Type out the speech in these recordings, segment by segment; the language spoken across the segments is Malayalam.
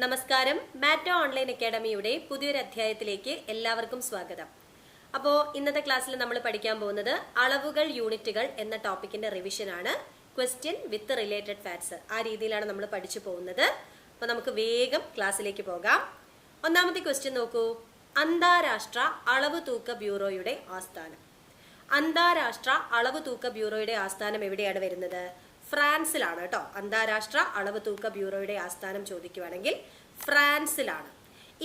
നമസ്കാരം. മാറ്റോ ഓൺലൈൻ അക്കാഡമിയുടെ പുതിയൊരു അധ്യായത്തിലേക്ക് എല്ലാവർക്കും സ്വാഗതം. അപ്പോൾ ഇന്നത്തെ ക്ലാസ്സിൽ നമ്മൾ പഠിക്കാൻ പോകുന്നത് അളവുകൾ യൂണിറ്റുകൾ എന്ന ടോപ്പിക്കിന്റെ റിവിഷൻ ആണ്. ക്വസ്റ്റ്യൻ വിത്ത് റിലേറ്റഡ് ഫാക്ട്സ് ആ രീതിയിലാണ് നമ്മൾ പഠിച്ചു പോകുന്നത്. അപ്പോൾ നമുക്ക് വേഗം ക്ലാസ്സിലേക്ക് പോകാം. ഒന്നാമത്തെ ക്വസ്റ്റ്യൻ നോക്കൂ. അന്താരാഷ്ട്ര അളവ് തൂക്ക ബ്യൂറോയുടെ ആസ്ഥാനം. അന്താരാഷ്ട്ര അളവ് തൂക്ക ബ്യൂറോയുടെ ആസ്ഥാനം എവിടെയാണ് വരുന്നത്? ഫ്രാൻസിലാണ് കേട്ടോ. അന്താരാഷ്ട്ര അളവ് തൂക്ക ബ്യൂറോയുടെ ആസ്ഥാനം ചോദിക്കുവാണെങ്കിൽ ഫ്രാൻസിലാണ്.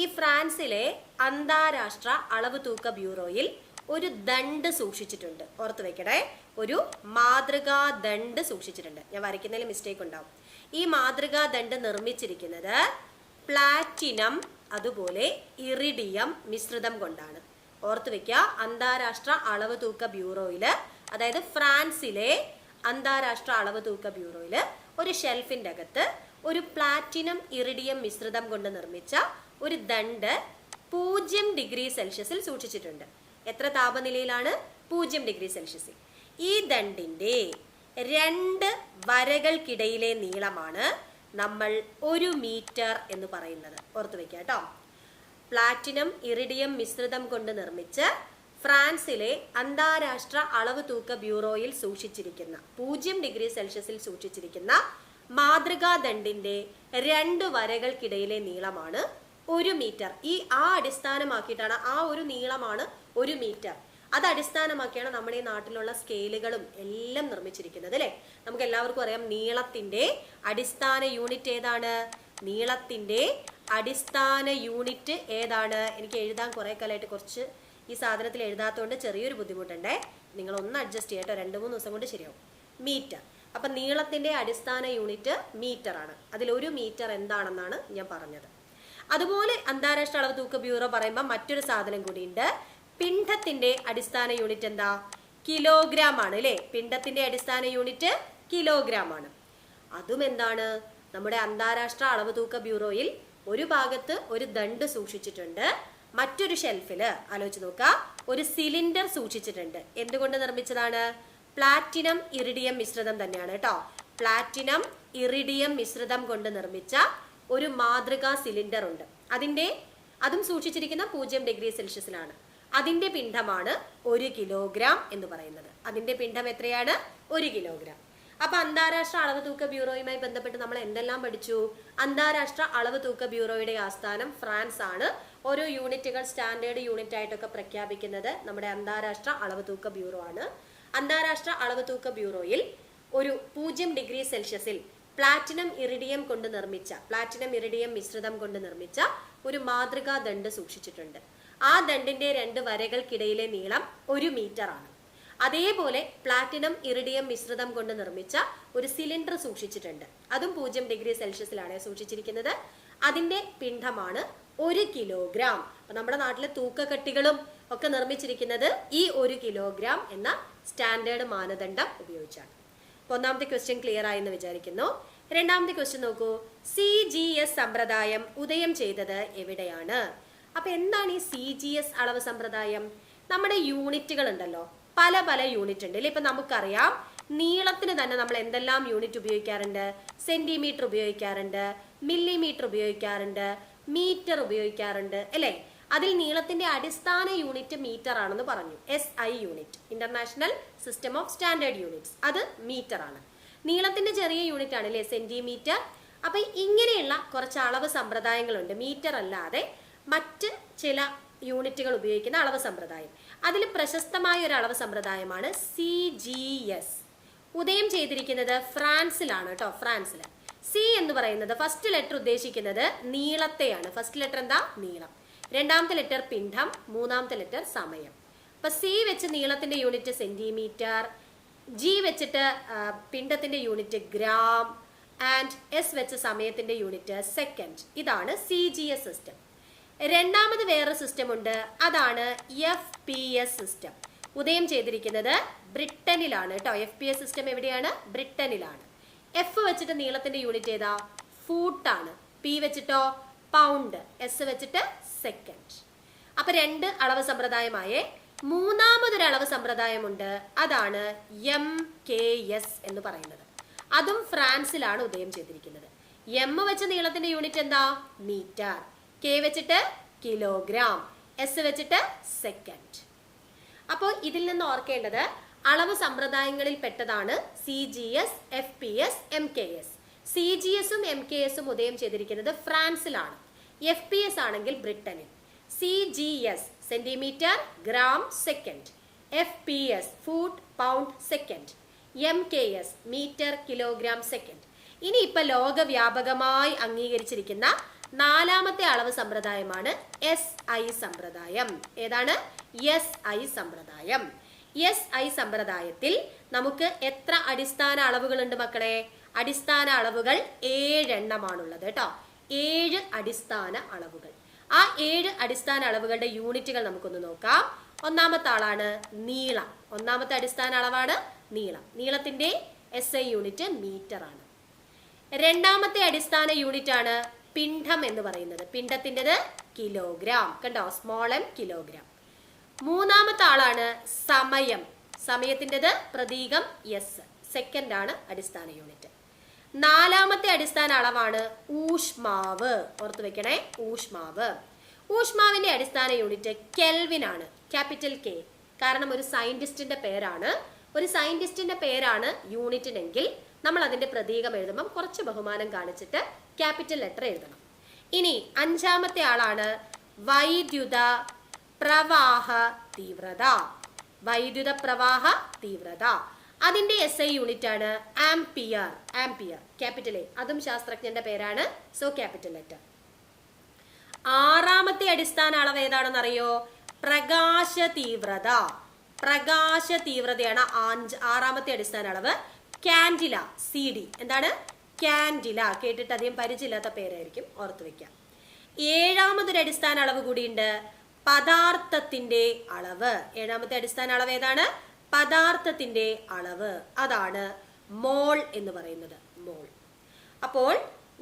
ഈ ഫ്രാൻസിലെ അന്താരാഷ്ട്ര അളവ് തൂക്ക ബ്യൂറോയിൽ ഒരു ദണ്ഡ് സൂക്ഷിച്ചിട്ടുണ്ട്. ഓർത്ത് വെക്കണേ, ഒരു മാതൃകാ ദണ്ഡ് സൂക്ഷിച്ചിട്ടുണ്ട്. ഞാൻ വരയ്ക്കുന്നതിൽ മിസ്റ്റേക്ക് ഉണ്ടാവും. ഈ മാതൃകാ ദണ്ഡ് നിർമ്മിച്ചിരിക്കുന്നത് പ്ലാറ്റിനം അതുപോലെ ഇറിഡിയം മിശ്രിതം കൊണ്ടാണ്. ഓർത്ത് വെക്കുക, അന്താരാഷ്ട്ര അളവ് തൂക്ക ബ്യൂറോയില്, അതായത് ഫ്രാൻസിലെ അന്താരാഷ്ട്ര അളവ് തൂക്ക ബ്യൂറോയില് ഒരു ഷെൽഫിന്റെ അകത്ത് ഒരു പ്ലാറ്റിനം ഇറിഡിയം മിശ്രിതം കൊണ്ട് നിർമ്മിച്ച ഒരു ദണ്ഡ് 0 ഡിഗ്രി സെൽഷ്യസിൽ സൂക്ഷിച്ചിട്ടുണ്ട്. എത്ര താപനിലയിലാണ്? 0 ഡിഗ്രി സെൽഷ്യസിൽ. ഈ ദണ്ഡിന്റെ 2 വരകൾക്കിടയിലെ നീളമാണ് നമ്മൾ 1 മീറ്റർ എന്ന് പറയുന്നത്. ഓർത്തു വെക്കുക കേട്ടോ. പ്ലാറ്റിനം ഇറിഡിയം മിശ്രിതം കൊണ്ട് നിർമ്മിച്ച് ഫ്രാൻസിലെ അന്താരാഷ്ട്ര അളവ് തൂക്ക ബ്യൂറോയിൽ സൂക്ഷിച്ചിരിക്കുന്ന 0 ഡിഗ്രി സെൽഷ്യസിൽ സൂക്ഷിച്ചിരിക്കുന്ന മാതൃകാ ദണ്ഡിന്റെ 2 വരകൾക്കിടയിലെ നീളമാണ് 1 മീറ്റർ. ആ അടിസ്ഥാനമാക്കിയിട്ടാണ്, ആ ഒരു നീളമാണ് 1 മീറ്റർ. അത് അടിസ്ഥാനമാക്കിയാണ് നമ്മുടെ ഈ നാട്ടിലുള്ള സ്കെയിലുകളും എല്ലാം നിർമ്മിച്ചിരിക്കുന്നത് അല്ലെ. നമുക്ക് എല്ലാവർക്കും അറിയാം, നീളത്തിന്റെ അടിസ്ഥാന യൂണിറ്റ് ഏതാണ്? നീളത്തിന്റെ അടിസ്ഥാന യൂണിറ്റ് ഏതാണ്? എനിക്ക് എഴുതാൻ കുറെ കാലമായിട്ട് കുറച്ച് ഈ സാധനത്തിൽ എഴുതാത്തതുകൊണ്ട് ചെറിയൊരു ബുദ്ധിമുട്ടുണ്ടേ. നിങ്ങൾ ഒന്ന് അഡ്ജസ്റ്റ് ചെയ്യട്ടോ, 2-3 ദിവസം കൊണ്ട് ശരിയാവും. മീറ്റർ. അപ്പൊ നീളത്തിന്റെ അടിസ്ഥാന യൂണിറ്റ് മീറ്റർ ആണ്. അതിൽ 1 മീറ്റർ എന്താണെന്നാണ് ഞാൻ പറഞ്ഞത്. അതുപോലെ അന്താരാഷ്ട്ര അളവ് തൂക്ക ബ്യൂറോ പറയുമ്പോൾ മറ്റൊരു സാധനം കൂടിയുണ്ട്. പിണ്ഡത്തിന്റെ അടിസ്ഥാന യൂണിറ്റ് എന്താ? കിലോഗ്രാം ആണ് അല്ലെ. പിണ്ഡത്തിന്റെ അടിസ്ഥാന യൂണിറ്റ് കിലോഗ്രാം ആണ്. അതും എന്താണ്? നമ്മുടെ അന്താരാഷ്ട്ര അളവ് തൂക്ക ബ്യൂറോയിൽ ഒരു ഭാഗത്ത് ഒരു ദണ്ഡ് സൂക്ഷിച്ചിട്ടുണ്ട്, മറ്റൊരു ഷെൽഫില് ആലോചിച്ച് നോക്കുക ഒരു സിലിണ്ടർ സൂക്ഷിച്ചിട്ടുണ്ട്. എന്തുകൊണ്ട് നിർമ്മിച്ചതാണ്? പ്ലാറ്റിനം ഇറിഡിയം മിശ്രിതം തന്നെയാണ് കേട്ടോ. പ്ലാറ്റിനം ഇറിഡിയം മിശ്രിതം കൊണ്ട് നിർമ്മിച്ച ഒരു മാതൃകാ സിലിണ്ടർ ഉണ്ട്. അതും സൂക്ഷിച്ചിരിക്കുന്ന 0 ഡിഗ്രി സെൽഷ്യസിലാണ്. അതിന്റെ പിണ്ഡമാണ് 1 കിലോഗ്രാം എന്ന് പറയുന്നത്. അതിന്റെ പിണ്ഡം എത്രയാണ്? 1 കിലോഗ്രാം. അപ്പൊ അന്താരാഷ്ട്ര അളവ് തൂക്ക ബ്യൂറോയുമായി ബന്ധപ്പെട്ട് നമ്മൾ എന്തെല്ലാം പഠിച്ചു? അന്താരാഷ്ട്ര അളവ് തൂക്ക ബ്യൂറോയുടെ ആസ്ഥാനം ഫ്രാൻസ് ആണ്. ഓരോ യൂണിറ്റുകൾ സ്റ്റാൻഡേർഡ് യൂണിറ്റ് ആയിട്ടൊക്കെ പ്രഖ്യാപിക്കുന്നത് നമ്മുടെ അന്താരാഷ്ട്ര അളവ് തൂക്ക ബ്യൂറോ ആണ്. അന്താരാഷ്ട്ര അളവ് തൂക്ക ബ്യൂറോയിൽ ഒരു 0 ഡിഗ്രി സെൽഷ്യസിൽ പ്ലാറ്റിനം ഇറിഡിയം മിശ്രിതം കൊണ്ട് നിർമ്മിച്ച ഒരു മാതൃകാ ദണ്ഡ് സൂക്ഷിച്ചിട്ടുണ്ട്. ആ ദണ്ഡിന്റെ 2 വരകൾക്കിടയിലെ നീളം 1 മീറ്റർ ആണ്. അതേപോലെ പ്ലാറ്റിനം ഇറിഡിയം മിശ്രിതം കൊണ്ട് നിർമ്മിച്ച ഒരു സിലിണ്ടർ സൂക്ഷിച്ചിട്ടുണ്ട്. അതും 0 ഡിഗ്രി സെൽഷ്യസിലാണ് സൂക്ഷിച്ചിരിക്കുന്നത്. അതിന്റെ പിണ്ഡമാണ് 1 കിലോഗ്രാം. നമ്മുടെ നാട്ടിലെ തൂക്കക്കട്ടികളും ഒക്കെ നിർമ്മിച്ചിരിക്കുന്നത് ഈ 1 കിലോഗ്രാം എന്ന സ്റ്റാൻഡേർഡ് മാനദണ്ഡം ഉപയോഗിച്ചാണ്. ഒന്നാമത്തെ ക്വസ്റ്റ്യൻ ക്ലിയർ ആയെന്ന് വിചാരിക്കുന്നു. രണ്ടാമത്തെ ക്വസ്റ്റ്യൻ നോക്കൂ. CGS സമ്പ്രദായം ഉദയം ചെയ്തത് എവിടെയാണ്? അപ്പൊ എന്താണ് ഈ CGS അളവ് സമ്പ്രദായം? നമ്മുടെ യൂണിറ്റുകൾ ഉണ്ടല്ലോ, പല യൂണിറ്റ് ഉണ്ട് അല്ലെ. ഇപ്പൊ നമുക്കറിയാം, നീളത്തിന് തന്നെ നമ്മൾ എന്തെല്ലാം യൂണിറ്റ് ഉപയോഗിക്കാറുണ്ട്? സെന്റിമീറ്റർ ഉപയോഗിക്കാറുണ്ട്, മില്ലിമീറ്റർ ഉപയോഗിക്കാറുണ്ട്, മീറ്റർ ഉപയോഗിക്കാറുണ്ട് അല്ലെ. അതിൽ നീളത്തിന്റെ അടിസ്ഥാന യൂണിറ്റ് മീറ്റർ ആണെന്ന് പറഞ്ഞു. SI unit, international system of standard units, അത് മീറ്റർ ആണ്. നീളത്തിന്റെ ചെറിയ യൂണിറ്റ് ആണ് അല്ലെ, സെന്റിമീറ്റർ. അപ്പൊ ഇങ്ങനെയുള്ള കുറച്ച് അളവ് സമ്പ്രദായങ്ങളുണ്ട്, മീറ്റർ അല്ലാതെ മറ്റ് ചില യൂണിറ്റുകൾ ഉപയോഗിക്കുന്ന അളവ് സമ്പ്രദായം. അതിൽ പ്രശസ്തമായ ഒരു അളവ് സമ്പ്രദായമാണ് CGS. ഉദയം ചെയ്തിരിക്കുന്നത് ഫ്രാൻസിലാണ് കേട്ടോ. ഫ്രാൻസിൽ സി എന്ന് പറയുന്നത് ഫസ്റ്റ് ലെറ്റർ ഉദ്ദേശിക്കുന്നത് നീളത്തെയാണ്. ഫസ്റ്റ് ലെറ്റർ എന്താ? നീളം. രണ്ടാമത്തെ ലെറ്റർ പിണ്ഡം, മൂന്നാമത്തെ ലെറ്റർ സമയം. അപ്പൊ C വെച്ച് നീളത്തിന്റെ യൂണിറ്റ് സെന്റിമീറ്റർ, G വെച്ചിട്ട് പിണ്ഡത്തിന്റെ യൂണിറ്റ് ഗ്രാം, ആൻഡ് S വെച്ച് സമയത്തിന്റെ യൂണിറ്റ് സെക്കൻഡ്. ഇതാണ് CGS സിസ്റ്റം. രണ്ടാമത് വേറൊരു സിസ്റ്റം ഉണ്ട്, അതാണ് FPS സിസ്റ്റം. ഉദയം ചെയ്തിരിക്കുന്നത് ബ്രിട്ടനിലാണ് കേട്ടോ. FPS സിസ്റ്റം എവിടെയാണ്? ബ്രിട്ടനിലാണ്. F വെച്ചിട്ട് നീളത്തിന്റെ യൂണിറ്റ് ഏതാ? ഫൂട്ടാണ്. P വെച്ചിട്ടോ പൗണ്ട്, S വെച്ചിട്ട് സെക്കൻഡ്. അപ്പൊ 2 അളവ് സമ്പ്രദായമായേ. മൂന്നാമതൊരു അളവ് സമ്പ്രദായമുണ്ട്, അതാണ് MKS എന്ന് പറയുന്നത്. അതും ഫ്രാൻസിലാണ് ഉദയം ചെയ്തിരിക്കുന്നത്. എം വെച്ച് നീളത്തിന്റെ യൂണിറ്റ് എന്താ? മീറ്റർ. കെ വെച്ചിട്ട് കിലോഗ്രാം. എസ് വെച്ചിട്ട് സെക്കൻഡ്. അപ്പോൾ ഇതിൽ നിന്ന് ഓർക്കേണ്ടത് അളവ് സമ്പ്രദായങ്ങളിൽ പെട്ടതാണ് CGS, FPS, MKS. CGSഉം MKSഉം ഉദയം ചെയ്തിരിക്കുന്നത് ഫ്രാൻസിലാണ്. FPS ആണെങ്കിൽ ബ്രിട്ടനിൽ. CGS centimetre, gram, second. FPS foot, pound, second. MKS metre, kilogram, second. ഇനി ഇപ്പൊ ലോകവ്യാപകമായി അംഗീകരിച്ചിരിക്കുന്ന 4ാമത്തെ അളവ് സമ്പ്രദായമാണ് SI സമ്പ്രദായം. ഏതാണ്? SI സമ്പ്രദായം. SI സമ്പ്രദായത്തിൽ നമുക്ക് എത്ര അടിസ്ഥാന അളവുകളുണ്ട് മക്കളെ? അടിസ്ഥാന അളവുകൾ 7 എണ്ണമാണുള്ളത് കേട്ടോ. 7 അടിസ്ഥാന അളവുകൾ. ആ 7 അടിസ്ഥാന അളവുകളുടെ യൂണിറ്റുകൾ നമുക്കൊന്ന് നോക്കാം. ഒന്നാമത്തെ ആളാണ് നീളം. ഒന്നാമത്തെ അടിസ്ഥാന അളവാണ് നീളം. നീളത്തിന്റെ SI യൂണിറ്റ് മീറ്റർ ആണ്. രണ്ടാമത്തെ അടിസ്ഥാന യൂണിറ്റ് ആണ് പിണ്ഡം എന്ന് പറയുന്നത്. പിണ്ഡത്തിൻ്റെത് കിലോഗ്രാം. കണ്ടോ? Small m kilogram. മൂന്നാമത്തെ ആളാണ് സമയം. സമയത്തിൻ്റെത് പ്രതീകം S. സെക്കൻഡ് ആണ് അടിസ്ഥാന യൂണിറ്റ്. 4ാമത്തെ അടിസ്ഥാന അളവാണ് ഊഷ്മാവ്. ഓർത്ത് വെക്കണേ, ഊഷ്മാവ്. ഊഷ്മാവിന്റെ അടിസ്ഥാന യൂണിറ്റ് കെൽവിൻ ആണ്. Capital K. കാരണം ഒരു സയന്റിസ്റ്റിന്റെ പേരാണ്. ഒരു സയന്റിസ്റ്റിന്റെ പേരാണ് യൂണിറ്റിനെങ്കിൽ നമ്മൾ അതിന്റെ പ്രതീകം എഴുതുമ്പോൾ കുറച്ച് ബഹുമാനം കാണിച്ചിട്ട് ക്യാപിറ്റൽ ലെറ്റർ എഴുതണം. ഇനി 5ാമത്തെ ആളാണ് വൈദ്യുത പ്രവാഹ തീവ്രത. വൈദ്യുത പ്രവാഹ തീവ്രത. അതിന്റെ SI യൂണിറ്റ് ആണ് ആംപിയർ. Ampere capital A. അതും ശാസ്ത്രജ്ഞന്റെ പേരാണ്. So capital letter. 6ാമത്തെ അടിസ്ഥാന അളവ് ഏതാണെന്ന് അറിയോ? പ്രകാശ തീവ്രത. പ്രകാശ തീവ്രതയാണ് 6ാമത്തെ അടിസ്ഥാന അളവ്. കാൻഡില. CD. എന്താണ്? കാൻഡില. കേട്ടിട്ട് അധികം പരിചയമില്ലാത്ത പേരായിരിക്കും, ഓർത്ത് വെക്കാം. 7ാമതൊരു അടിസ്ഥാന അളവ് കൂടിയുണ്ട്, പദാർത്ഥത്തിന്റെ അളവ്. 7ാമത്തെ അടിസ്ഥാന അളവ് ഏതാണ്? പദാർത്ഥത്തിന്റെ അളവ്. അതാണ് മോൾ എന്ന് പറയുന്നത്. മോൾ. അപ്പോൾ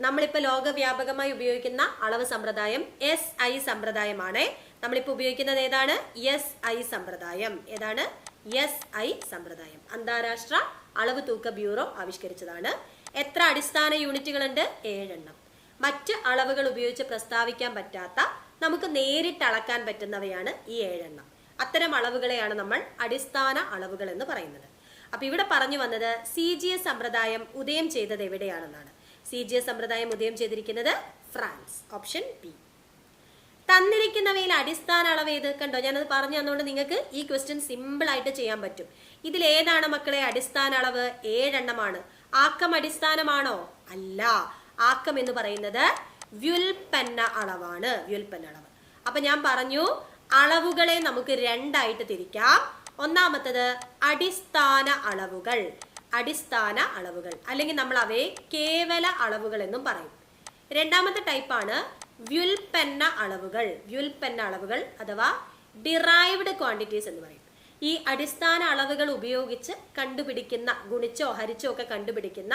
നമ്മളിപ്പോ ലോകവ്യാപകമായി ഉപയോഗിക്കുന്ന അളവ് സമ്പ്രദായം SI സമ്പ്രദായമാണ്. നമ്മളിപ്പോ ഉപയോഗിക്കുന്നത് ഏതാണ്? SI സമ്പ്രദായം. ഏതാണ്? SI സമ്പ്രദായം. അന്താരാഷ്ട്ര അളവ് തൂക്ക ബ്യൂറോ ആവിഷ്കരിച്ചതാണ്. എത്ര അടിസ്ഥാന യൂണിറ്റുകളുണ്ട്? 7 എണ്ണം. മറ്റ് അളവുകൾ ഉപയോഗിച്ച് പ്രസ്താവിക്കാൻ പറ്റാത്ത, നമുക്ക് നേരിട്ട് അളക്കാൻ പറ്റുന്നവയാണ് ഈ 7 എണ്ണം. അത്തരം അളവുകളെയാണ് നമ്മൾ അടിസ്ഥാന അളവുകൾ എന്ന് പറയുന്നത്. അപ്പൊ ഇവിടെ പറഞ്ഞു വന്നത് CGS സമ്പ്രദായം ഉദയം ചെയ്തത് എവിടെയാണെന്നാണ്. CGS സമ്പ്രദായം ഉദയം ചെയ്തിരിക്കുന്നത് ഫ്രാൻസ്. Option B. തന്നിരിക്കുന്നവയിൽ അടിസ്ഥാന അളവ് ഏത്? കണ്ടോ, ഞാനത് പറഞ്ഞു തന്നുകൊണ്ട് നിങ്ങൾക്ക് ഈ ക്വസ്റ്റ്യൻ സിമ്പിൾ ആയിട്ട് ചെയ്യാൻ പറ്റും. ഇതിൽ ഏതാണ് മക്കളെ അടിസ്ഥാന അളവ്? 7 എണ്ണമാണ്. ആക്കം അടിസ്ഥാനമാണോ? അല്ല. ആക്കം എന്ന് പറയുന്നത് വ്യുൽപ്പന്ന അളവാണ്. വ്യുൽപ്പന്ന അളവ്. അപ്പൊ ഞാൻ പറഞ്ഞു അളവുകളെ നമുക്ക് 2 ആയിട്ട് തിരിക്കാം. ഒന്നാമത്തത് അടിസ്ഥാന അളവുകൾ. അടിസ്ഥാന അളവുകൾ അല്ലെങ്കിൽ നമ്മൾ അവയെ കേവല അളവുകൾ എന്നും പറയും. രണ്ടാമത്തെ ടൈപ്പാണ് വ്യുൽപ്പന്ന അളവുകൾ. വ്യുൽപ്പന്ന അളവുകൾ അഥവാ ഡിറൈവ്ഡ് ക്വാണ്ടിറ്റീസ് എന്ന് പറയും. ഈ അടിസ്ഥാന അളവുകൾ ഉപയോഗിച്ച് കണ്ടുപിടിക്കുന്ന, ഗുണിച്ചോ ഹരിച്ചോ ഒക്കെ കണ്ടുപിടിക്കുന്ന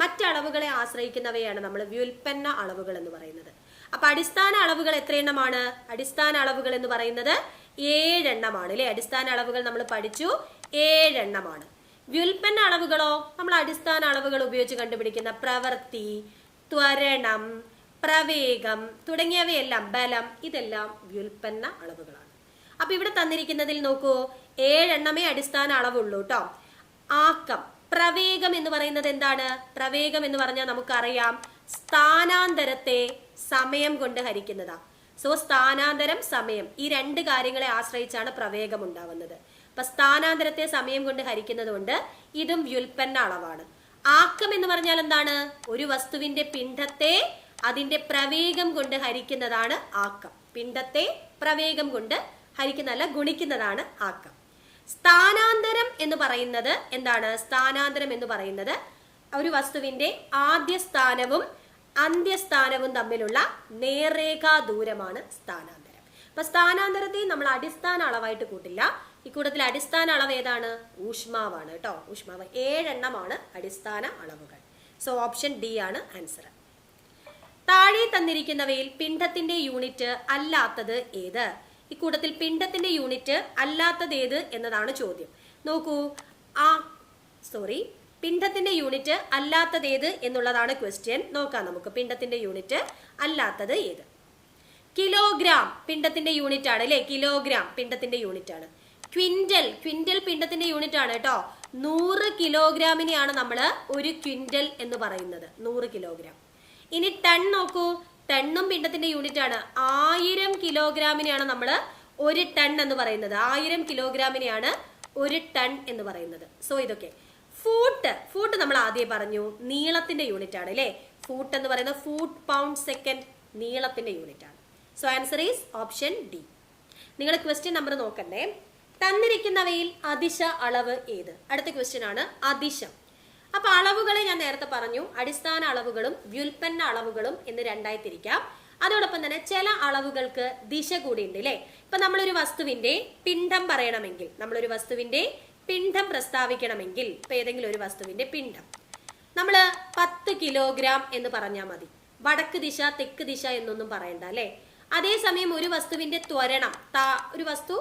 മറ്റളവുകളെ ആശ്രയിക്കുന്നവയാണ് നമ്മൾ വ്യുൽപ്പന്ന അളവുകൾ എന്ന് പറയുന്നത്. അപ്പൊ അടിസ്ഥാന അളവുകൾ എത്ര എണ്ണമാണ്? അടിസ്ഥാന അളവുകൾ എന്ന് പറയുന്നത് 7 എണ്ണമാണ് അല്ലെ. അടിസ്ഥാന അളവുകൾ നമ്മൾ പഠിച്ചു, 7 എണ്ണമാണ്. വ്യുൽപ്പന്ന അളവുകളോ നമ്മൾ അടിസ്ഥാന അളവുകൾ ഉപയോഗിച്ച് കണ്ടുപിടിക്കുന്ന പ്രവൃത്തി, ത്വരണം, പ്രവേഗം തുടങ്ങിയവയെല്ലാം, ബലം, ഇതെല്ലാം വ്യുൽപ്പന്ന അളവുകളാണ്. അപ്പൊ ഇവിടെ തന്നിരിക്കുന്നതിൽ നോക്കൂ, 7 എണ്ണമേ അടിസ്ഥാന അളവുള്ളൂ കേട്ടോ. ആക്കം, പ്രവേഗം എന്ന് പറയുന്നത് എന്താണ്? പ്രവേഗം എന്ന് പറഞ്ഞാൽ നമുക്കറിയാം സ്ഥാനാന്തരത്തെ സമയം കൊണ്ട് ഹരിക്കുന്നതാ. സോ സ്ഥാനാന്തരം, സമയം, ഈ 2 കാര്യങ്ങളെ ആശ്രയിച്ചാണ് പ്രവേഗം ഉണ്ടാവുന്നത്. അപ്പൊ സ്ഥാനാന്തരത്തെ സമയം കൊണ്ട് ഹരിക്കുന്നത് കൊണ്ട് ഇതും വ്യുൽപ്പന്ന അളവാണ്. ആക്കം എന്ന് പറഞ്ഞാൽ എന്താണ്? ഒരു വസ്തുവിന്റെ പിണ്ഡത്തെ അതിന്റെ പ്രവേഗം കൊണ്ട് ഹരിക്കുന്നതാണ് ആക്കം. പിണ്ഡത്തെ പ്രവേഗം കൊണ്ട് ഹരിക്കുന്നതല്ല, ഗുണിക്കുന്നതാണ് ആക്കം. സ്ഥാനാന്തരം എന്ന് പറയുന്നത് എന്താണ്? സ്ഥാനാന്തരം എന്ന് പറയുന്നത് ഒരു വസ്തുവിന്റെ ആദ്യ സ്ഥാനവും അന്ത്യസ്ഥാനവും തമ്മിലുള്ള നേർരേഖാ ദൂരമാണ് സ്ഥാനാന്തരം. അപ്പൊ സ്ഥാനാന്തരത്തെ നമ്മൾ അടിസ്ഥാന അളവായിട്ട് കൂട്ടില്ല. ഇക്കൂട്ടത്തിൽ അടിസ്ഥാന അളവ് ഏതാണ്? ഊഷ്മാവാണ് കേട്ടോ. ഊഷ്മാവ് 7 എണ്ണമാണ് അടിസ്ഥാന അളവുകൾ. സോ ഓപ്ഷൻ D ആണ് ആൻസർ. താഴെ തന്നിരിക്കുന്നവയിൽ പിണ്ഡത്തിന്റെ യൂണിറ്റ് അല്ലാത്തത് ഏത്? ഇക്കൂട്ടത്തിൽ പിണ്ഡത്തിന്റെ യൂണിറ്റ് അല്ലാത്തത് ഏത് എന്നതാണ് ചോദ്യം. നോക്കൂ, പിണ്ഡത്തിന്റെ യൂണിറ്റ് അല്ലാത്തത് ഏത് എന്നുള്ളതാണ് ക്വസ്റ്റ്യൻ. നോക്കാം നമുക്ക്. പിണ്ഡത്തിന്റെ യൂണിറ്റ് അല്ലാത്തത് ഏത്? കിലോഗ്രാം പിണ്ഡത്തിന്റെ യൂണിറ്റ് ആണ് അല്ലെ? കിലോഗ്രാം പിണ്ഡത്തിന്റെ യൂണിറ്റ് ആണ്. ക്വിന്റൽ, ക്വിന്റൽ പിണ്ഡത്തിന്റെ യൂണിറ്റ് ആണ് കേട്ടോ. 100 കിലോഗ്രാമിനെയാണ് നമ്മൾ ഒരു ക്വിന്റൽ എന്ന് പറയുന്നത്. 100 കിലോഗ്രാം. ഇനി ടൺ നോക്കൂ. ടണ്ണും പിണ്ഡത്തിന്റെ യൂണിറ്റ് ആണ്. 1000 കിലോഗ്രാമിനെയാണ് നമ്മൾ ഒരു ടൺ എന്ന് പറയുന്നത്. 1000 കിലോഗ്രാമിനെയാണ് ഒരു ടൺ എന്ന് പറയുന്നത്. സോ ഇതൊക്കെ. ഫൂട്ട്, ഫൂട്ട് നമ്മൾ ആദ്യം പറഞ്ഞു നീളത്തിന്റെ യൂണിറ്റ് ആണ് അല്ലെ? ഫൂട്ട് എന്ന് പറയുന്നത് ഫൂട്ട് പൗണ്ട് സെക്കൻഡ് നീളത്തിന്റെ യൂണിറ്റ് ആണ്. So answer is option D. നിങ്ങൾ ക്വസ്റ്റ്യൻ നമ്പർ നോക്കണ്ടേ. തന്നിരിക്കുന്നവയിൽ അതിശ അളവ് ഏത്? അടുത്ത ക്വസ്റ്റ്യൻ ആണ് അതിശം. അപ്പൊ അളവുകളെ ഞാൻ നേരത്തെ പറഞ്ഞു, അടിസ്ഥാന അളവുകളും വ്യുൽപ്പന്ന അളവുകളും എന്ന് രണ്ടായി തിരിക്കാം. അതോടൊപ്പം തന്നെ ചില അളവുകൾക്ക് ദിശ കൂടി ഉണ്ട് അല്ലെ? ഇപ്പൊ നമ്മളൊരു വസ്തുവിന്റെ പിണ്ഡം പറയണമെങ്കിൽ, നമ്മളൊരു വസ്തുവിന്റെ പിണ്ഡം പ്രസ്താവിക്കണമെങ്കിൽ, ഇപ്പൊ ഏതെങ്കിലും ഒരു വസ്തുവിന്റെ പിണ്ഡം നമ്മൾ 10 കിലോഗ്രാം എന്ന് പറഞ്ഞാൽ മതി. വടക്ക് ദിശ തെക്ക് ദിശ എന്നൊന്നും പറയണ്ട അല്ലെ? അതേസമയം ഒരു വസ്തുവിന്റെ ത്വരണം, ഒരു വസ്തു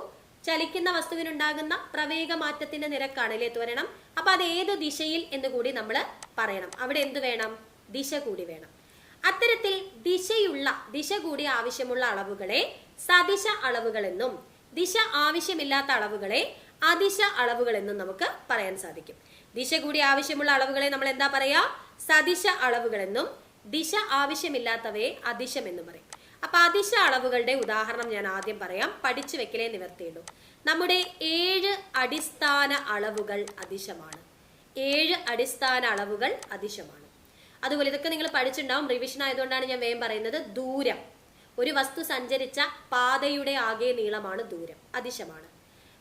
ചലിക്കുന്ന വസ്തുവിനുണ്ടാകുന്ന പ്രവേഗമാറ്റത്തിന്റെ നിരക്കാണ് അല്ലെ ത്വരണം. അപ്പൊ അത് ഏത് ദിശയിൽ എന്ന് കൂടി നമ്മൾ പറയണം. അവിടെ എന്ത് വേണം? ദിശ കൂടി വേണം. അത്തരത്തിൽ ദിശ കൂടി ആവശ്യമുള്ള അളവുകളെ സദിശ അളവുകൾ എന്നും ദിശ ആവശ്യമില്ലാത്ത അളവുകളെ അതിശ അളവുകൾ എന്നും നമുക്ക് പറയാൻ സാധിക്കും. ദിശ കൂടി ആവശ്യമുള്ള അളവുകളെ നമ്മൾ എന്താ പറയാ? സദിശ അളവുകൾ എന്നും ദിശ ആവശ്യമില്ലാത്തവയെ അതിശം എന്നും പറയും. അപ്പൊ അതിശ അളവുകളുടെ ഉദാഹരണം ഞാൻ ആദ്യം പറയാം. പഠിച്ചു വെക്കലേ നിവർത്തിയുള്ളൂ. നമ്മുടെ 7 അടിസ്ഥാന അളവുകൾ അതിശമാണ്. 7 അടിസ്ഥാന അളവുകൾ അതിശമാണ്. അതുപോലെ ഇതൊക്കെ നിങ്ങൾ പഠിച്ചിട്ടുണ്ടാവും. റിവിഷൻ ആയതുകൊണ്ടാണ് ഞാൻ വേഗം പറയുന്നത്. ദൂരം, ഒരു വസ്തു സഞ്ചരിച്ച പാതയുടെ ആകെ നീളമാണ് ദൂരം, അതിശമാണ്.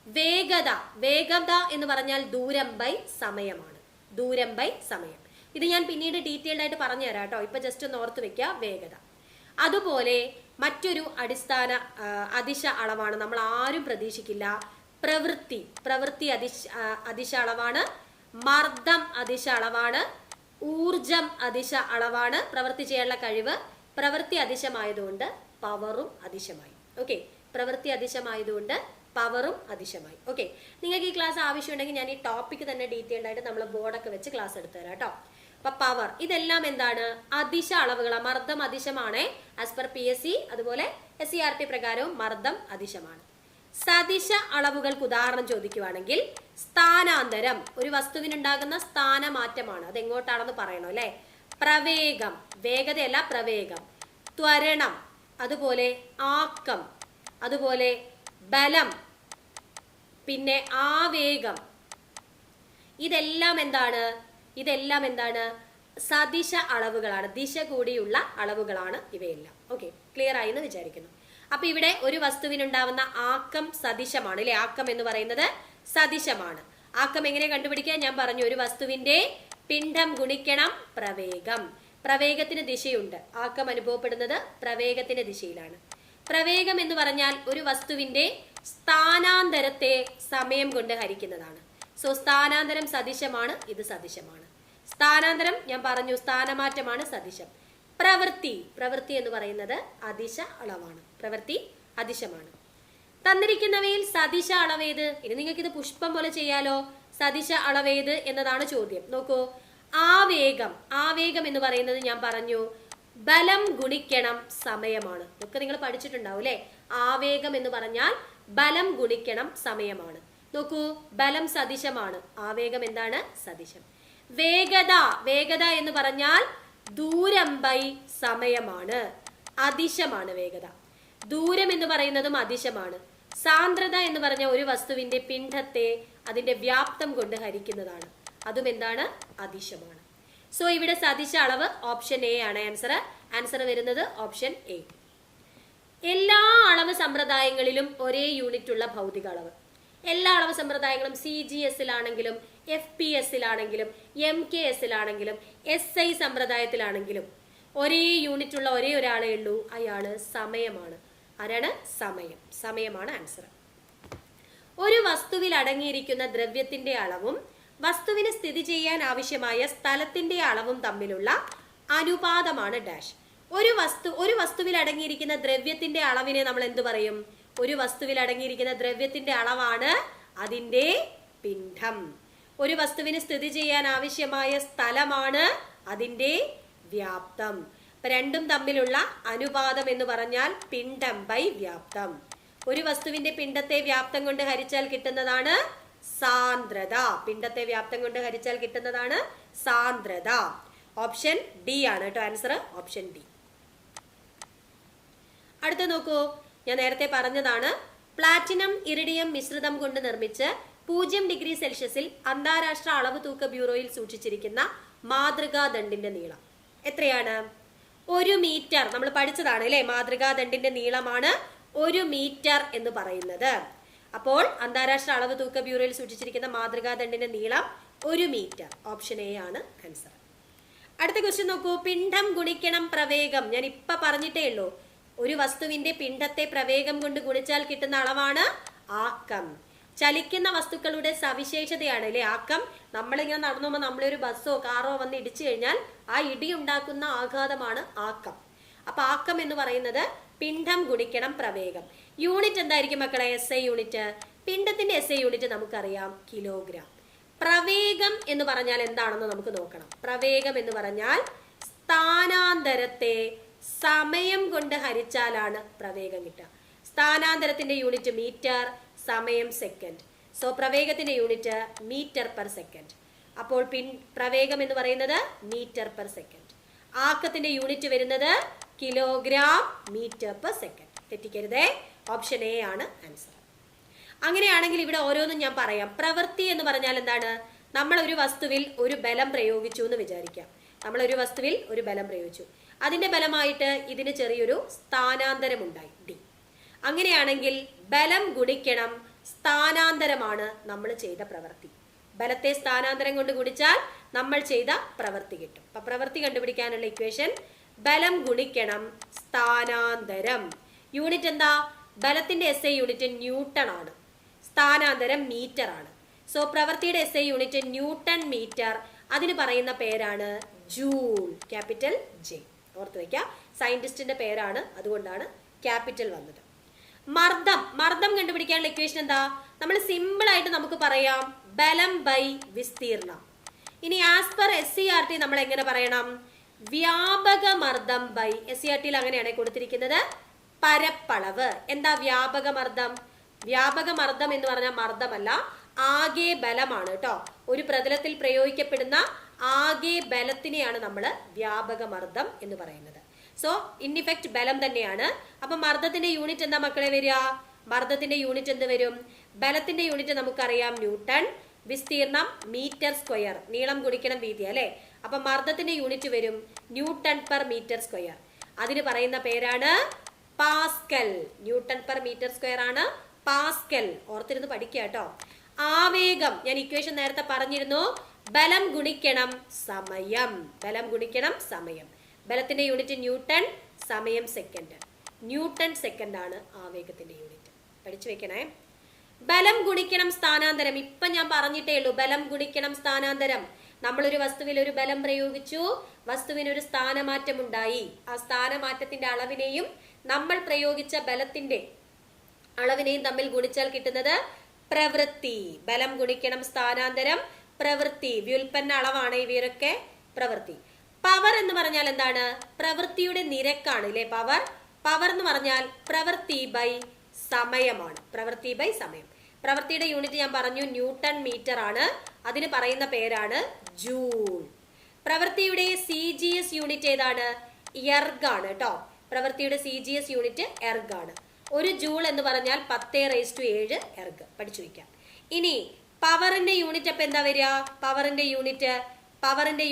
വേഗത, വേഗത എന്ന് പറഞ്ഞാൽ ദൂരം ബൈ സമയമാണ്. ദൂരം ബൈ സമയം. ഇത് ഞാൻ പിന്നീട് ഡീറ്റെയിൽഡ് ആയിട്ട് പറഞ്ഞു തരാം കേട്ടോ. ഇപ്പൊ ജസ്റ്റ് ഒന്ന് ഓർത്ത് വെക്കുക, വേഗത. അതുപോലെ മറ്റൊരു അടിസ്ഥാന അതിശ അളവാണ്, നമ്മൾ ആരും പ്രതീക്ഷിക്കില്ല, പ്രവൃത്തി. പ്രവൃത്തി അതിശ അളവാണ്. മർദ്ദം അതിശ അളവാണ്. ഊർജം അതിശ അളവാണ്. പ്രവൃത്തി ചെയ്യാനുള്ള കഴിവ്. പ്രവൃത്തി അതിശമായതുകൊണ്ട് പവറും അതിശമായി. ഓക്കെ, പ്രവൃത്തി അതിശമായതുകൊണ്ട് പവറും അതിശമായി. ഓക്കെ, നിങ്ങൾക്ക് ഈ ക്ലാസ് ആവശ്യമുണ്ടെങ്കിൽ ഞാൻ ഈ ടോപ്പിക് തന്നെ ഡീറ്റെയിൽഡ് ആയിട്ട് നമ്മൾ ബോർഡൊക്കെ വെച്ച് ക്ലാസ് എടുത്തു തരാം കേട്ടോ. അപ്പൊ പവർ, ഇതെല്ലാം എന്താണ്? അതിശ അളവുകളാണ്. മർദ്ദം അതിശമാണ് ആസ് പെർ PSC. അതുപോലെ SCERT പ്രകാരവും മർദ്ദം അതിശമാണ്. സദിശ അളവുകൾക്ക് ഉദാഹരണം ചോദിക്കുവാണെങ്കിൽ സ്ഥാനാന്തരം, ഒരു വസ്തുവിനുണ്ടാകുന്ന സ്ഥാനമാറ്റമാണ്. അത് എങ്ങോട്ടാണെന്ന് പറയണോ അല്ലെ? പ്രവേഗം, വേഗതയല്ല പ്രവേഗം. ത്വരണം, അതുപോലെ ആക്കം, അതുപോലെ ബലം, പിന്നെ ആവേഗം. ഇതെല്ലാം എന്താണ്? ഇതെല്ലാം എന്താണ്? സദിശ അളവുകളാണ്. ദിശ കൂടിയുള്ള അളവുകളാണ് ഇവയെല്ലാം. ഓക്കെ, ക്ലിയർ ആയി എന്ന് വിചാരിക്കുന്നു. അപ്പൊ ഇവിടെ ഒരു വസ്തുവിനുണ്ടാവുന്ന ആക്കം സദിശമാണ് അല്ലെ? ആക്കം എന്ന് പറയുന്നത് സദിശമാണ്. ആക്കം എങ്ങനെ കണ്ടുപിടിക്കാൻ ഞാൻ പറഞ്ഞു. ഒരു വസ്തുവിന്റെ പിണ്ഡം ഗുണിക്കണം പ്രവേഗം. പ്രവേഗത്തിന് ദിശയുണ്ട്. ആക്കം അനുഭവപ്പെടുന്നത് പ്രവേഗത്തിന്റെ ദിശയിലാണ്. പ്രവേഗം എന്ന് പറഞ്ഞാൽ ഒരു വസ്തുവിന്റെ സ്ഥാനാന്തരത്തെ സമയം കൊണ്ട് ഹരിക്കുന്നതാണ്. സോ സ്ഥാനാന്തരം സദിശമാണ്, ഇത് സദിശമാണ്. സ്ഥാനാന്തരം ഞാൻ പറഞ്ഞു സ്ഥാനമാറ്റമാണ് സദിശം. പ്രവൃത്തി, പ്രവൃത്തി എന്ന് പറയുന്നത് അതിശ അളവാണ്. പ്രവൃത്തി അതിശമാണ്. തന്നിരിക്കുന്നവയിൽ സദിശ അളവേത്? ഇനി നിങ്ങൾക്ക് ഇത് പുഷ്പം പോലെ ചെയ്യാലോ. സദിശ അളവേത് എന്നതാണ് ചോദ്യം. നോക്കൂ, ആവേഗം. ആവേഗം എന്ന് പറയുന്നത് ഞാൻ പറഞ്ഞു ബലം ഗുണിക്കണം സമയമാണ്. ഇതൊക്കെ നിങ്ങൾ പഠിച്ചിട്ടുണ്ടാവും അല്ലെ? ആവേഗം എന്ന് പറഞ്ഞാൽ ബലം ഗുണിക്കണം സമയമാണ്. നോക്കൂ, ബലം സദിശമാണ്, ആവേഗം എന്താണ്? സദിശം. വേഗത, വേഗത എന്ന് പറഞ്ഞാൽ ദൂരം ബൈ സമയമാണ്, അതിശമാണ് വേഗത. ദൂരം എന്ന് പറയുന്നതും അതിശമാണ്. സാന്ദ്രത എന്ന് പറഞ്ഞ ഒരു വസ്തുവിന്റെ പിണ്ഡത്തെ അതിന്റെ വ്യാപ്തം കൊണ്ട് ഹരിക്കുന്നതാണ്. അതും എന്താണ്? അതിശമാണ്. സോ ഇവിടെ സദിശ അളവ് ഓപ്ഷൻ എ ആണ് ആൻസർ. ആൻസർ വരുന്നത് ഓപ്ഷൻ എ. എല്ലാ അളവ് സമ്പ്രദായങ്ങളിലും ഒരേ യൂണിറ്റ് ഉള്ള ഭൗതിക അളവ്. എല്ലാ അളവ് സമ്പ്രദായങ്ങളും CGS-ലാണെങ്കിലും FPS-ലാണെങ്കിലും MKS-ലാണെങ്കിലും SI സമ്പ്രദായത്തിലാണെങ്കിലും ഒരേ യൂണിറ്റ് ഉള്ള ഒരേ ഒരാളേ ഉള്ളൂ, അയാള് സമയമാണ്. ആരാണ്? സമയം. സമയമാണ് ആൻസർ. ഒരു വസ്തുവിൽ അടങ്ങിയിരിക്കുന്ന ദ്രവ്യത്തിന്റെ അളവും വസ്തുവിന് സ്ഥിതി ചെയ്യാൻ ആവശ്യമായ സ്ഥലത്തിന്റെ അളവും തമ്മിലുള്ള അനുപാതമാണ് ഡാഷ്. ഒരു വസ്തുവിൽ അടങ്ങിയിരിക്കുന്ന ദ്രവ്യത്തിന്റെ അളവിനെ നമ്മൾ എന്ത് പറയും? ഒരു വസ്തുവിൽ അടങ്ങിയിരിക്കുന്ന ദ്രവ്യത്തിന്റെ അളവാണ് അതിന്റെ പിണ്ഡം. ഒരു വസ്തുവിന് സ്ഥിതി ചെയ്യാൻ ആവശ്യമായ സ്ഥലമാണ് അതിന്റെ വ്യാപ്തം. രണ്ടും തമ്മിലുള്ള അനുപാതം എന്ന് പറഞ്ഞാൽ പിണ്ഡം ബൈ വ്യാപ്തം. ഒരു വസ്തുവിന്റെ പിണ്ഡത്തെ വ്യാപ്തം കൊണ്ട് ഹരിച്ചാൽ കിട്ടുന്നതാണ് സാന്ദ്രത. പിണ്ഡത്തെ വ്യാപ്തം കൊണ്ട് ഹരിച്ചാൽ കിട്ടുന്നതാണ് സാന്ദ്രത. ഓപ്ഷൻ ഡി ആണ് കേട്ടോ ആൻസർ, ഓപ്ഷൻ ഡി. അടുത്ത നോക്കൂ, ഞാൻ നേരത്തെ പറഞ്ഞതാണ് പ്ലാറ്റിനം ഇറിഡിയം മിശ്രിതം കൊണ്ട് നിർമ്മിച്ച് 0 ഡിഗ്രി സെൽഷ്യസിൽ അന്താരാഷ്ട്ര അളവ് തൂക്ക ബ്യൂറോയിൽ സൂക്ഷിച്ചിരിക്കുന്ന മാതൃകാ ദണ്ഡിന്റെ നീളം എത്രയാണ്? 1 മീറ്റർ. നമ്മൾ പഠിച്ചതാണ് അല്ലെ, മാതൃകാ ദണ്ഡിന്റെ നീളമാണ് 1 മീറ്റർ എന്ന് പറയുന്നത്. അപ്പോൾ അന്താരാഷ്ട്ര അളവ് തൂക്ക ബ്യൂറോയിൽ സൂക്ഷിച്ചിരിക്കുന്ന മാതൃകാ ദണ്ഡിന്റെ നീളം 1 മീറ്റർ. ഓപ്ഷൻ എ ആണ് ആൻസർ. അടുത്ത ക്വസ്റ്റ്യൻ നോക്കൂ, പിണ്ഡം ഗുണിക്കണം പ്രവേഗം. ഞാൻ ഇപ്പൊ പറഞ്ഞിട്ടേ ഉള്ളൂ, ഒരു വസ്തുവിന്റെ പിണ്ഡത്തെ പ്രവേഗം കൊണ്ട് ഗുണിച്ചാൽ കിട്ടുന്ന അളവാണ് ആക്കം. ചലിക്കുന്ന വസ്തുക്കളുടെ സവിശേഷതയാണ് അല്ലെ ആക്കം. നമ്മളിങ്ങനെ നടന്നു പോകുമ്പോൾ നമ്മളൊരു ബസ്സോ കാറോ വന്ന് ഇടിച്ചു കഴിഞ്ഞാൽ ആ ഇടി ഉണ്ടാക്കുന്ന ആഘാതമാണ് ആക്കം. അപ്പൊ ആക്കം എന്ന് പറയുന്നത് പിണ്ഡം ഗുണിക്കണം പ്രവേഗം. യൂണിറ്റ് എന്തായിരിക്കും മക്കളെ? SI unit. പിണ്ഡത്തിന്റെ SI യൂണിറ്റ് നമുക്കറിയാം, കിലോഗ്രാം. പ്രവേഗം എന്ന് പറഞ്ഞാൽ എന്താണെന്ന് നമുക്ക് നോക്കണം. പ്രവേഗം എന്ന് പറഞ്ഞാൽ സ്ഥാനാന്തരത്തെ സമയം കൊണ്ട് ഹരിച്ചാലാണ് പ്രവേഗം കിട്ടുക. സ്ഥാനാന്തരത്തിന്റെ യൂണിറ്റ് മീറ്റർ, സമയം സെക്കൻഡ്. സോ പ്രവേഗത്തിന്റെ യൂണിറ്റ് മീറ്റർ പെർ സെക്കൻഡ്. അപ്പോൾ പ്രവേഗം എന്ന് പറയുന്നത് മീറ്റർ പെർ സെക്കൻഡ്. ആക്കത്തിന്റെ യൂണിറ്റ് വരുന്നത് കിലോഗ്രാം മീറ്റർ പെർ സെക്കൻഡ്. തെറ്റിക്കരുതേ, ഓപ്ഷൻ എ ആണ് ആൻസർ. അങ്ങനെയാണെങ്കിൽ ഇവിടെ ഓരോന്നും ഞാൻ പറയാം. പ്രവൃത്തി എന്ന് പറഞ്ഞാൽ എന്താണ്? നമ്മൾ ഒരു വസ്തുവിൽ ഒരു ബലം പ്രയോഗിച്ചു എന്ന് വിചാരിക്കാം. നമ്മൾ ഒരു വസ്തുവിൽ ഒരു ബലം പ്രയോഗിച്ചു, അതിന്റെ ബലമായിട്ട് ഇതിന് ചെറിയൊരു സ്ഥാനാന്തരം ഉണ്ടായി ഡി. അങ്ങനെയാണെങ്കിൽ ബലം ഗുണിക്കണം സ്ഥാനാന്തരമാണ് നമ്മൾ ചെയ്ത പ്രവൃത്തി. ബലത്തെ സ്ഥാനാന്തരം കൊണ്ട് ഗുണിച്ചാൽ നമ്മൾ ചെയ്ത പ്രവൃത്തി കിട്ടും. അപ്പൊ പ്രവൃത്തി കണ്ടുപിടിക്കാനുള്ള ഇക്വേഷൻ ബലം ഗുണിക്കണം സ്ഥാനാന്തരം. യൂണിറ്റ് എന്താ? ബലത്തിന്റെ SI യൂണിറ്റ് ന്യൂട്ടൺ ആണ്, സ്ഥാനാന്തരം മീറ്റർ ആണ്. സോ പ്രവൃത്തിയുടെ SI യൂണിറ്റ് ന്യൂട്ടൺ മീറ്റർ. അതിന് പറയുന്ന പേരാണ് ജൂൾ, ക്യാപിറ്റൽ ജെ. ഓർത്ത് വയ്ക്കുക, സയന്റിസ്റ്റിന്റെ പേരാണ്, അതുകൊണ്ടാണ് ക്യാപിറ്റൽ വന്നത്. മർദ്ദം കണ്ടുപിടിക്കാനുള്ള ഇക്വേഷൻ എന്താ? നമ്മൾ സിമ്പിൾ ആയിട്ട് നമുക്ക് പറയാം ബലം ബൈ വിസ്തീർണം. ഇനി ആസ് പെർ SCERT നമ്മൾ എങ്ങനെ പറയണം? വ്യാപക മർദ്ദം ബൈ, SCERT അങ്ങനെയാണ് കൊടുത്തിരിക്കുന്നത്, പരപ്പളവ്. എന്താ വ്യാപക മർദ്ദം? വ്യാപക മർദ്ദം എന്ന് പറഞ്ഞാൽ മർദ്ദമല്ല, ആകെ ബലമാണ് കേട്ടോ. ഒരു പ്രതലത്തിൽ പ്രയോഗിക്കപ്പെടുന്ന ആകെ ബലത്തിനെയാണ് നമ്മൾ വ്യാപക മർദ്ദം എന്ന് പറയുന്നത്. സോ ഇൻ ഇഫക്റ്റ് ബലം തന്നെയാണ്. അപ്പൊ മർദ്ദത്തിന്റെ യൂണിറ്റ് എന്താ മക്കളെ വരിക? മർദ്ദത്തിന്റെ യൂണിറ്റ് എന്ത് വരും? ബലത്തിന്റെ യൂണിറ്റ് നമുക്കറിയാം ന്യൂട്ടൺ, വിസ്തീർണം മീറ്റർ സ്ക്വയർ, നീളം ഗുണിക്കണം വീതി അല്ലെ. അപ്പൊ മർദ്ദത്തിന്റെ യൂണിറ്റ് വരും ന്യൂട്ടൺ പെർ മീറ്റർ സ്ക്വയർ. അതിന് പറയുന്ന പേരാണ് pascal. Newton per metre square ആണ് പാസ്കൽ. ഓർത്തിരുന്ന് പഠിക്കുക കേട്ടോ. ആവേഗം ഞാൻ ഇക്വേഷൻ നേരത്തെ പറഞ്ഞിരുന്നു, ബലം ഗുണിക്കണം സമയം. ബലം ഗുണിക്കണം സമയം. ബലത്തിന്റെ യൂണിറ്റ് ന്യൂട്ടൺ, സമയം സെക്കൻഡ്. ന്യൂട്ടൺ സെക്കൻഡ് ആണ് ആവേഗത്തിന്റെ യൂണിറ്റ്. പഠിച്ചു വെക്കണേ. ബലം ഗുണിക്കണം സ്ഥാനാന്തരം. ഇപ്പൊ ഞാൻ പറഞ്ഞിട്ടേ ഉള്ളൂ, ബലം ഗുണിക്കണം സ്ഥാനാന്തരം. നമ്മളൊരു വസ്തുവിൽ ഒരു ബലം പ്രയോഗിച്ചു, വസ്തുവിന് ഒരു സ്ഥാനമാറ്റം ഉണ്ടായി. ആ സ്ഥാനമാറ്റത്തിന്റെ അളവിനെയും നമ്മൾ പ്രയോഗിച്ച ബലത്തിന്റെ അളവിനെയും തമ്മിൽ ഗുണിച്ചാൽ കിട്ടുന്നത് പ്രവൃത്തി. ബലം ഗുണിക്കണം സ്ഥാനാന്തരം പ്രവൃത്തി. വ്യുൽപ്പന്ന അളവാണ് ഇവയൊക്കെ പ്രവൃത്തി. പവർ എന്ന് പറഞ്ഞാൽ എന്താണ്? പ്രവൃത്തിയുടെ നിരക്കാണ് അല്ലെ പവർ. പവർ എന്ന് പറഞ്ഞാൽ പ്രവൃത്തി ബൈ സമയമാണ്. പ്രവൃത്തി ബൈ സമയം. പ്രവൃത്തിയുടെ യൂണിറ്റ് ഞാൻ പറഞ്ഞു ന്യൂട്ടൺ മീറ്റർ ആണ്. അതിന് പറയുന്ന പേരാണ് ജൂൾ. പ്രവൃത്തിയുടെ CGS യൂണിറ്റ് ഏതാണ്? എർഗ് ആണ് കേട്ടോ. പ്രവൃത്തിയുടെ CGS യൂണിറ്റ് എർഗ് ആണ്. ഒരു ജൂൾ എന്ന് പറഞ്ഞാൽ 10⁻7 എർഗ്. പഠിച്ചു വയ്ക്കാം. ഇനി പവറിന്റെ യൂണിറ്റ് അപ്പൊ എന്താ വരിക? പവറിന്റെ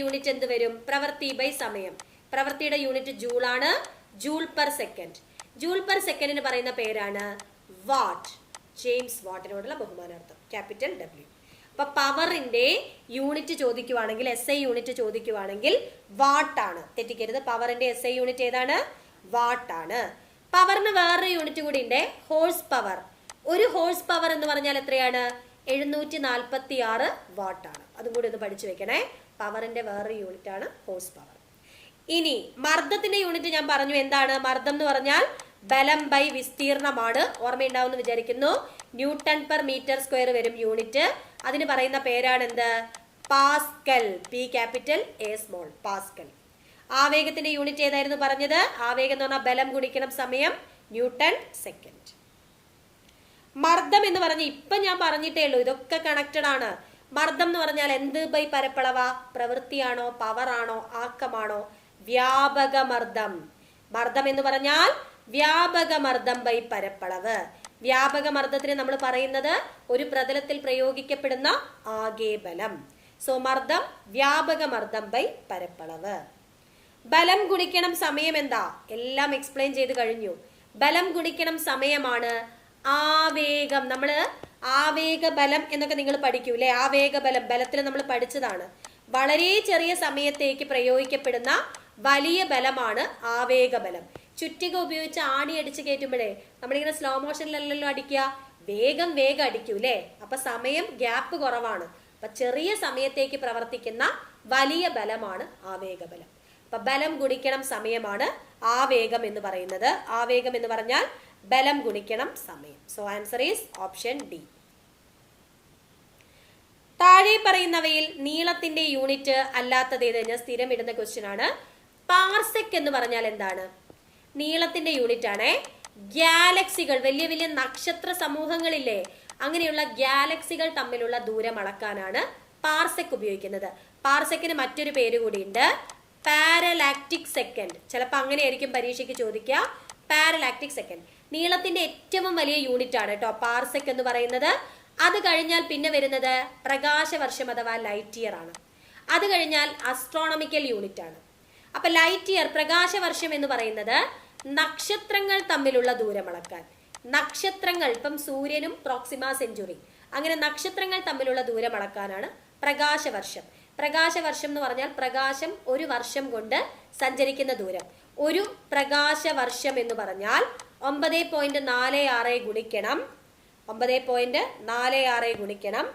യൂണിറ്റ് എന്ത് വരും? പ്രവൃത്തി ബൈ സമയം. പ്രവൃത്തിയുടെ യൂണിറ്റ് ജൂൾ ആണ്, joule per second. Joule per സെക്കൻഡിന് പറയുന്ന പേരാണ് വാട്ട്. ജെയിംസ് വാട്ടിനോടുള്ള ബഹുമാനാർത്ഥം, ക്യാപിറ്റൽ W. അപ്പൊ പവറിന്റെ യൂണിറ്റ് ചോദിക്കുവാണെങ്കിൽ, SI യൂണിറ്റ് ചോദിക്കുവാണെങ്കിൽ വാട്ടാണ്. തെറ്റിക്കരുത്, പവറിന്റെ SI യൂണിറ്റ് ഏതാണ്? വാട്ടാണ്. പവറിന് വേറൊരു യൂണിറ്റ് കൂടി ഉണ്ട്, ഹോഴ്സ് പവർ. ഒരു ഹോഴ്സ് പവർ എന്ന് പറഞ്ഞാൽ എത്രയാണ്? 746 വാട്ടാണ്. അതും കൂടി ഒന്ന് പഠിച്ചു വെക്കണേ. പവറിന്റെ വേറൊരു യൂണിറ്റ് ആണ് ഹോഴ്സ് പവർ. ഇനി മർദ്ദത്തിന്റെ യൂണിറ്റ് ഞാൻ പറഞ്ഞു എന്താണ്? മർദ്ദം എന്ന് പറഞ്ഞാൽ ബലം ബൈ വിസ്തീർണമാണ്. ഓർമ്മയുണ്ടാവും എന്ന് വിചാരിക്കുന്നു. ന്യൂട്ടൺ പെർ മീറ്റർ സ്ക്വയർ വരും യൂണിറ്റ്. അതിന് പറയുന്ന പേരാണ് എന്ത്? Pascal. P capital A small, pascal. ആവേഗത്തിന്റെ യൂണിറ്റ് ഏതായിരുന്നു പറഞ്ഞത്? ആവേഗം എന്ന് പറഞ്ഞാൽ ബലം ഗുണിക്കണം സമയം, ന്യൂട്ടൺ സെക്കൻഡ്. മർദ്ദം എന്ന് പറഞ്ഞ ഇപ്പൊ ഞാൻ പറഞ്ഞിട്ടേ ഉള്ളൂ, ഇതൊക്കെ കണക്റ്റഡ് ആണ്. മർദ്ദം എന്ന് പറഞ്ഞാൽ എന്ത് ബൈ പരപ്പളവ? പ്രവൃത്തിയാണോ, പവർ ആണോ, ആക്കമാണോ? വ്യാപക മർദ്ദം. മർദ്ദം എന്ന് പറഞ്ഞാൽ വ്യാപക മർദ്ദം ബൈ പരപ്പളവ്. വ്യാപക മർദ്ദത്തിന് നമ്മൾ പറയുന്നത് ഒരു പ്രതലത്തിൽ പ്രയോഗിക്കപ്പെടുന്ന ആകെ ബലം. സോ മർദ്ദം വ്യാപക മർദ്ദം ബൈ പരപ്പളവ്. ബലം ഗുണിക്കണം സമയം എന്താ? എല്ലാം എക്സ്പ്ലെയിൻ ചെയ്ത് കഴിഞ്ഞു. ബലം ഗുണിക്കണം സമയമാണ് ആവേഗം. നമ്മള് ആവേഗ ബലം എന്നൊക്കെ നിങ്ങൾ പഠിക്കൂലേ? ആവേഗ ബലം ബലത്തിൽ നമ്മൾ പഠിച്ചതാണ്. വളരെ ചെറിയ സമയത്തേക്ക് പ്രയോഗിക്കപ്പെടുന്ന വലിയ ബലമാണ് ആവേഗ ബലം. ചുറ്റിക ഉപയോഗിച്ച് ആണി അടിച്ച് കയറ്റുമ്പോഴേ നമ്മളിങ്ങനെ സ്ലോ മോഷനിലല്ലല്ലോ അടിക്കുക, വേഗം വേഗം അടിക്കൂലേ? അപ്പൊ സമയം ഗ്യാപ്പ് കുറവാണ്. അപ്പൊ ചെറിയ സമയത്തേക്ക് പ്രവർത്തിക്കുന്ന വലിയ ബലമാണ് ആവേഗ ബലം. അപ്പൊ ബലം ഗുണിക്കണം സമയമാണ് ആവേഗം എന്ന് പറയുന്നത്. ആവേഗം എന്ന് പറഞ്ഞാൽ ബലം ഗുണിക്കണം സമയം. So answer is option D. താഴെ പറയുന്നവയിൽ നീളത്തിന്റെ യൂണിറ്റ് അല്ലാത്തത് ഏത്? ഞാൻ സ്ഥിരം ഇടുന്ന ക്വസ്റ്റ്യൻ ആണ്. പാർസെക് എന്ന് പറഞ്ഞാൽ എന്താണ്? നീളത്തിന്റെ യൂണിറ്റ് ആണ്. ഗാലക്സികൾ, വലിയ വലിയ നക്ഷത്ര സമൂഹങ്ങളില്ലേ, അങ്ങനെയുള്ള ഗാലക്സികൾ തമ്മിലുള്ള ദൂരം അളക്കാനാണ് പാർസെക് ഉപയോഗിക്കുന്നത്. പാർസെക്കിന് മറ്റൊരു പേര് കൂടിയുണ്ട്, പാരലാക്റ്റിക് സെക്കൻഡ്. ചിലപ്പോൾ അങ്ങനെയായിരിക്കും പരീക്ഷയ്ക്ക് ചോദിക്കുക, പാരലാക്റ്റിക് സെക്കൻഡ്. നീളത്തിന്റെ ഏറ്റവും വലിയ യൂണിറ്റ് ആണ് കേട്ടോ പാർസെക് എന്ന് പറയുന്നത്. അത് കഴിഞ്ഞാൽ പിന്നെ വരുന്നത് പ്രകാശവർഷം അഥവാ ലൈറ്റ് ഇയർ ആണ്. അത് കഴിഞ്ഞാൽ അസ്ട്രോണമിക്കൽ യൂണിറ്റ് ആണ്. അപ്പൊ ലൈറ്റ് ഇയർ, പ്രകാശവർഷം എന്ന് പറയുന്നത് നക്ഷത്രങ്ങൾ തമ്മിലുള്ള ദൂരം അളക്കാൻ. നക്ഷത്രങ്ങൾ, ഇപ്പം സൂര്യനും പ്രോക്സിമ സെഞ്ചുറി, അങ്ങനെ നക്ഷത്രങ്ങൾ തമ്മിലുള്ള ദൂരം അളക്കാനാണ് പ്രകാശവർഷം. പ്രകാശവർഷം എന്ന് പറഞ്ഞാൽ പ്രകാശം ഒരു വർഷം കൊണ്ട് സഞ്ചരിക്കുന്ന ദൂരം. ഒരു പ്രകാശവർഷം എന്ന് പറഞ്ഞാൽ 9.46 ഗുണിക്കണം 9.46 ഗുണിക്കണം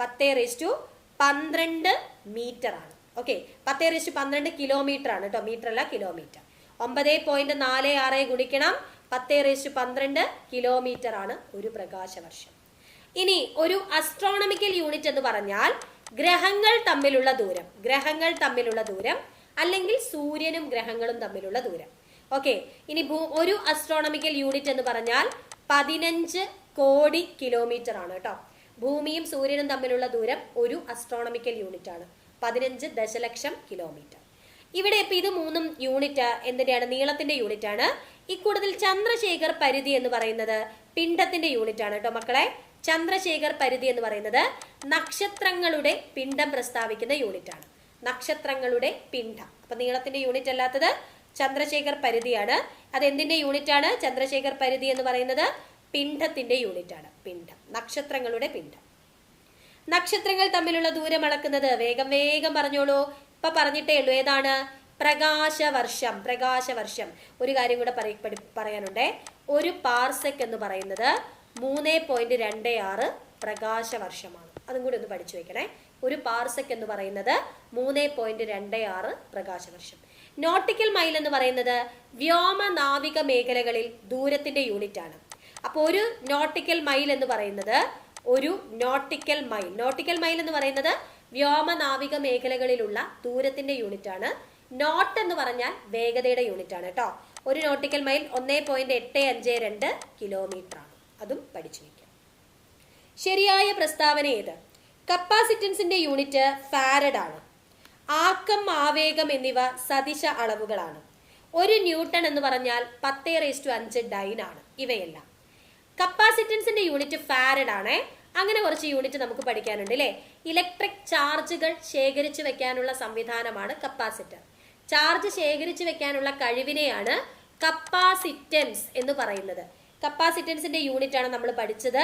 10⁻12 മീറ്റർ ആണ്. ഓക്കെ, 10⁻12 കിലോമീറ്റർ ആണ് കേട്ടോ, മീറ്റർ അല്ല കിലോമീറ്റർ. 9.46 ഗുണിക്കണം 10⁻12 കിലോമീറ്റർ ആണ് ഒരു പ്രകാശവർഷം. ഇനി ഒരു അസ്ട്രോണമിക്കൽ യൂണിറ്റ് എന്ന് പറഞ്ഞാൽ ഗ്രഹങ്ങൾ തമ്മിലുള്ള ദൂരം, ഗ്രഹങ്ങൾ തമ്മിലുള്ള ദൂരം അല്ലെങ്കിൽ സൂര്യനും ഗ്രഹങ്ങളും തമ്മിലുള്ള ദൂരം. ഓക്കെ, ഇനി ഒരു അസ്ട്രോണമിക്കൽ യൂണിറ്റ് എന്ന് പറഞ്ഞാൽ 15 കോടി കിലോമീറ്റർ ആണ് കേട്ടോ. ഭൂമിയും സൂര്യനും തമ്മിലുള്ള ദൂരം ഒരു അസ്ട്രോണമിക്കൽ യൂണിറ്റ് ആണ്, 15 ദശലക്ഷം കിലോമീറ്റർ. ഇവിടെ ഇപ്പൊ ഇത് മൂന്നും യൂണിറ്റ് എന്തിന്റെയാണ്? നീളത്തിന്റെ യൂണിറ്റ് ആണ്. ഇക്കൂട്ടത്തിൽ ചന്ദ്രശേഖർ പരിധി എന്ന് പറയുന്നത് പിണ്ഡത്തിന്റെ യൂണിറ്റ് ആണ് കേട്ടോ മക്കളെ. ചന്ദ്രശേഖർ പരിധി എന്ന് പറയുന്നത് നക്ഷത്രങ്ങളുടെ പിണ്ഡം പ്രസ്താവിക്കുന്ന യൂണിറ്റ് ആണ്. നക്ഷത്രങ്ങളുടെ പിണ്ഡം. അപ്പൊ നീളത്തിന്റെ യൂണിറ്റ് അല്ലാത്തത് ചന്ദ്രശേഖർ പരിധിയാണ്. അത് എന്തിന്റെ യൂണിറ്റ് ആണ്? ചന്ദ്രശേഖർ പരിധി എന്ന് പറയുന്നത് പിണ്ഡത്തിന്റെ യൂണിറ്റ് ആണ്. പിണ്ഡം, നക്ഷത്രങ്ങളുടെ പിണ്ഡം. നക്ഷത്രങ്ങൾ തമ്മിലുള്ള ദൂരം അളക്കുന്നത് വേഗം വേഗം പറഞ്ഞോളൂ. ഇപ്പൊ പറഞ്ഞിട്ടേ ഉള്ളൂ, ഏതാണ്? പ്രകാശവർഷം. പ്രകാശവർഷം. ഒരു കാര്യം കൂടെ പറയാനുണ്ടേ, ഒരു പാർസെക് എന്ന് പറയുന്നത് 3.26 പ്രകാശവർഷമാണ്. അതും കൂടി ഒന്ന് പഠിച്ചു വെക്കണേ. ഒരു പാർസെക് എന്ന് പറയുന്നത് 3.26 പ്രകാശവർഷം. നോട്ടിക്കൽ മൈൽ എന്ന് പറയുന്നത് വ്യോമ നാവിക മേഖലകളിൽ ദൂരത്തിന്റെ യൂണിറ്റ് ആണ്. അപ്പൊ ഒരു നോട്ടിക്കൽ മൈൽ എന്ന് പറയുന്നത് നോട്ടിക്കൽ മൈൽ എന്ന് പറയുന്നത് വ്യോമ നാവിക മേഖലകളിലുള്ള ദൂരത്തിന്റെ യൂണിറ്റ് ആണ്. നോട്ട് എന്ന് പറഞ്ഞാൽ വേഗതയുടെ യൂണിറ്റ് ആണ് കേട്ടോ. ഒരു നോട്ടിക്കൽ മൈൽ 1.852 കിലോമീറ്റർ ആണ്. അതും പഠിച്ചു വയ്ക്കാം. ശരിയായ പ്രസ്താവന ഏത്? കപ്പാസിറ്റൻസിന്റെ യൂണിറ്റ് ഫാരഡ് ആണ്. ആക്കം, ആവേഗം എന്നിവ സദിശ അളവുകളാണ്. ഒരു ന്യൂട്ടൺ എന്ന് പറഞ്ഞാൽ 10⁵5 ഡൈൻ ആണ്. ഇവയെല്ലാം കപ്പാസിറ്റൻസിന്റെ യൂണിറ്റ് ഫാരഡ് ആണ്. അങ്ങനെ കുറച്ച് യൂണിറ്റ് നമുക്ക് പഠിക്കാനുണ്ട് അല്ലേ. ഇലക്ട്രിക് ചാർജുകൾ ശേഖരിച്ചു വെക്കാനുള്ള സംവിധാനമാണ് കപ്പാസിറ്റർ. ചാർജ് ശേഖരിച്ചു വെക്കാനുള്ള കഴിവിനെയാണ് കപ്പാസിറ്റൻസ് എന്ന് പറയുന്നത്. കപ്പാസിറ്റൻസിന്റെ യൂണിറ്റ് ആണ് നമ്മൾ പഠിച്ചത്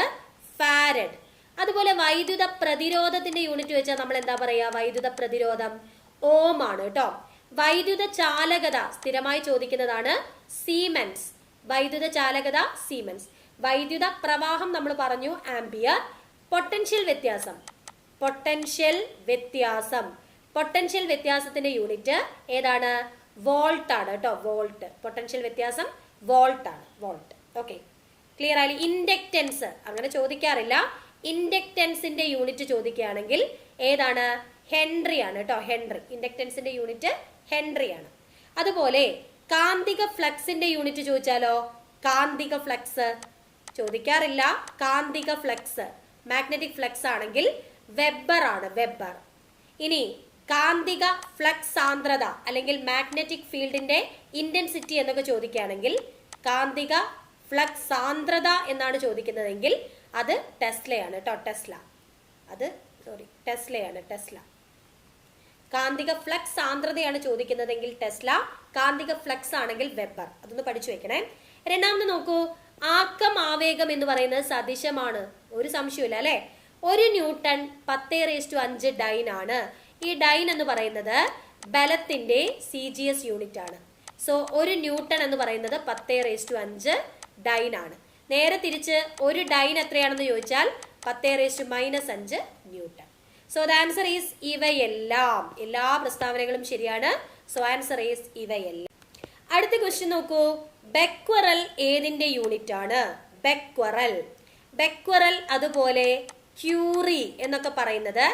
ഫാരഡ്. അതുപോലെ വൈദ്യുത പ്രതിരോധത്തിന്റെ യൂണിറ്റ് വെച്ചാൽ നമ്മൾ എന്താ പറയാ? വൈദ്യുത പ്രതിരോധം ഓം ആണ് കേട്ടോ. വൈദ്യുത ചാലകത സ്ഥിരമായി ചോദിക്കുന്നതാണ് സീമെൻസ്. വൈദ്യുത ചാലകത സീമെൻസ്. വൈദ്യുത പ്രവാഹം നമ്മൾ പറഞ്ഞു ആംപിയർ. പൊട്ടൻഷ്യൽ വ്യത്യാസത്തിന്റെ യൂണിറ്റ് ഏതാണ്? വോൾട്ട് ആണ് കേട്ടോ. വോൾട്ട്. പൊട്ടൻഷ്യൽ വ്യത്യാസം വോൾട്ട് ആണ്. വോൾട്ട്. ഓക്കെ, ക്ലിയർ ആയി. ഇൻഡക്റ്റൻസ് അങ്ങനെ ചോദിക്കാറില്ല. ഇൻഡക്റ്റൻസിന്റെ യൂണിറ്റ് ചോദിക്കുകയാണെങ്കിൽ ഏതാണ്? ഹെൻറി ആണ് കേട്ടോ. ഹെൻറി. ഇൻഡക്റ്റൻസിന്റെ യൂണിറ്റ് ഹെൻറി ആണ്. അതുപോലെ കാന്തിക ഫ്ലക്സിന്റെ യൂണിറ്റ് ചോദിച്ചാലോ? കാന്തിക ഫ്ലക്സ് ചോദിക്കാറില്ല. കാന്തിക ഫ്ലക്സ് മാഗ്നറ്റിക് ഫ്ലക്സ് ആണെങ്കിൽ വെബർ ആണ്, വെബർ. ഇനി കാന്തിക ഫ്ലക്സ് സാന്ദ്രത അല്ലെങ്കിൽ മാഗ്നറ്റിക് ഫീൽഡിന്റെ ഇന്റൻസിറ്റി എന്നൊക്കെ ചോദിക്കുകയാണെങ്കിൽ കാന്തിക ഫ്ലക്സ് സാന്ദ്രത എന്നാണ് ചോദിക്കുന്നതെങ്കിൽ അത് ടെസ്ലയാണ് കേട്ടോ. ടെസ്ല. അത് ടെസ്ലയാണ്. ടെസ്ല. കാന്തിക ഫ്ലക്സ് സാന്ദ്രതയാണ് ചോദിക്കുന്നതെങ്കിൽ ടെസ്ല, കാന്തിക ഫ്ലക്സ് ആണെങ്കിൽ വെബർ. അതൊന്ന് പഠിച്ചു വെക്കണേ. രണ്ടാമത് നോക്കൂ, ആക്കം ആവേഗം എന്ന് പറയുന്നത് സദിശമാണ്. ഒരു സംശയമില്ല അല്ലെ. 1 ന്യൂട്ടൺ 10⁵ ഡൈൻ ആണ്. ഈ ഡൈൻ എന്ന് പറയുന്നത് ബലത്തിന്റെ CGS യൂണിറ്റ് ആണ്. സോ 1 ന്യൂട്ടൺ എന്ന് പറയുന്നത് 10⁵ ഡൈൻ ആണ്. നേരെ തിരിച്ച് ഒരു ഡൈൻ എത്രയാണെന്ന് ചോദിച്ചാൽ 10⁻⁻5 newton. So the answer is ഇവയെല്ലാം. എല്ലാ പ്രസ്താവനകളും ശരിയാണ്. സോ ആൻസർ ഈസ് ഇവയെല്ലാം. അടുത്ത ക്വസ്റ്റ്യൻ നോക്കൂ, ബെക്വറൽ ഏതിന്റെ യൂണിറ്റ് ആണ്? ബെക്വറൽ. ബെക്വറൽ അതുപോലെ ക്യൂറി എന്നൊക്കെ പറയുന്നത്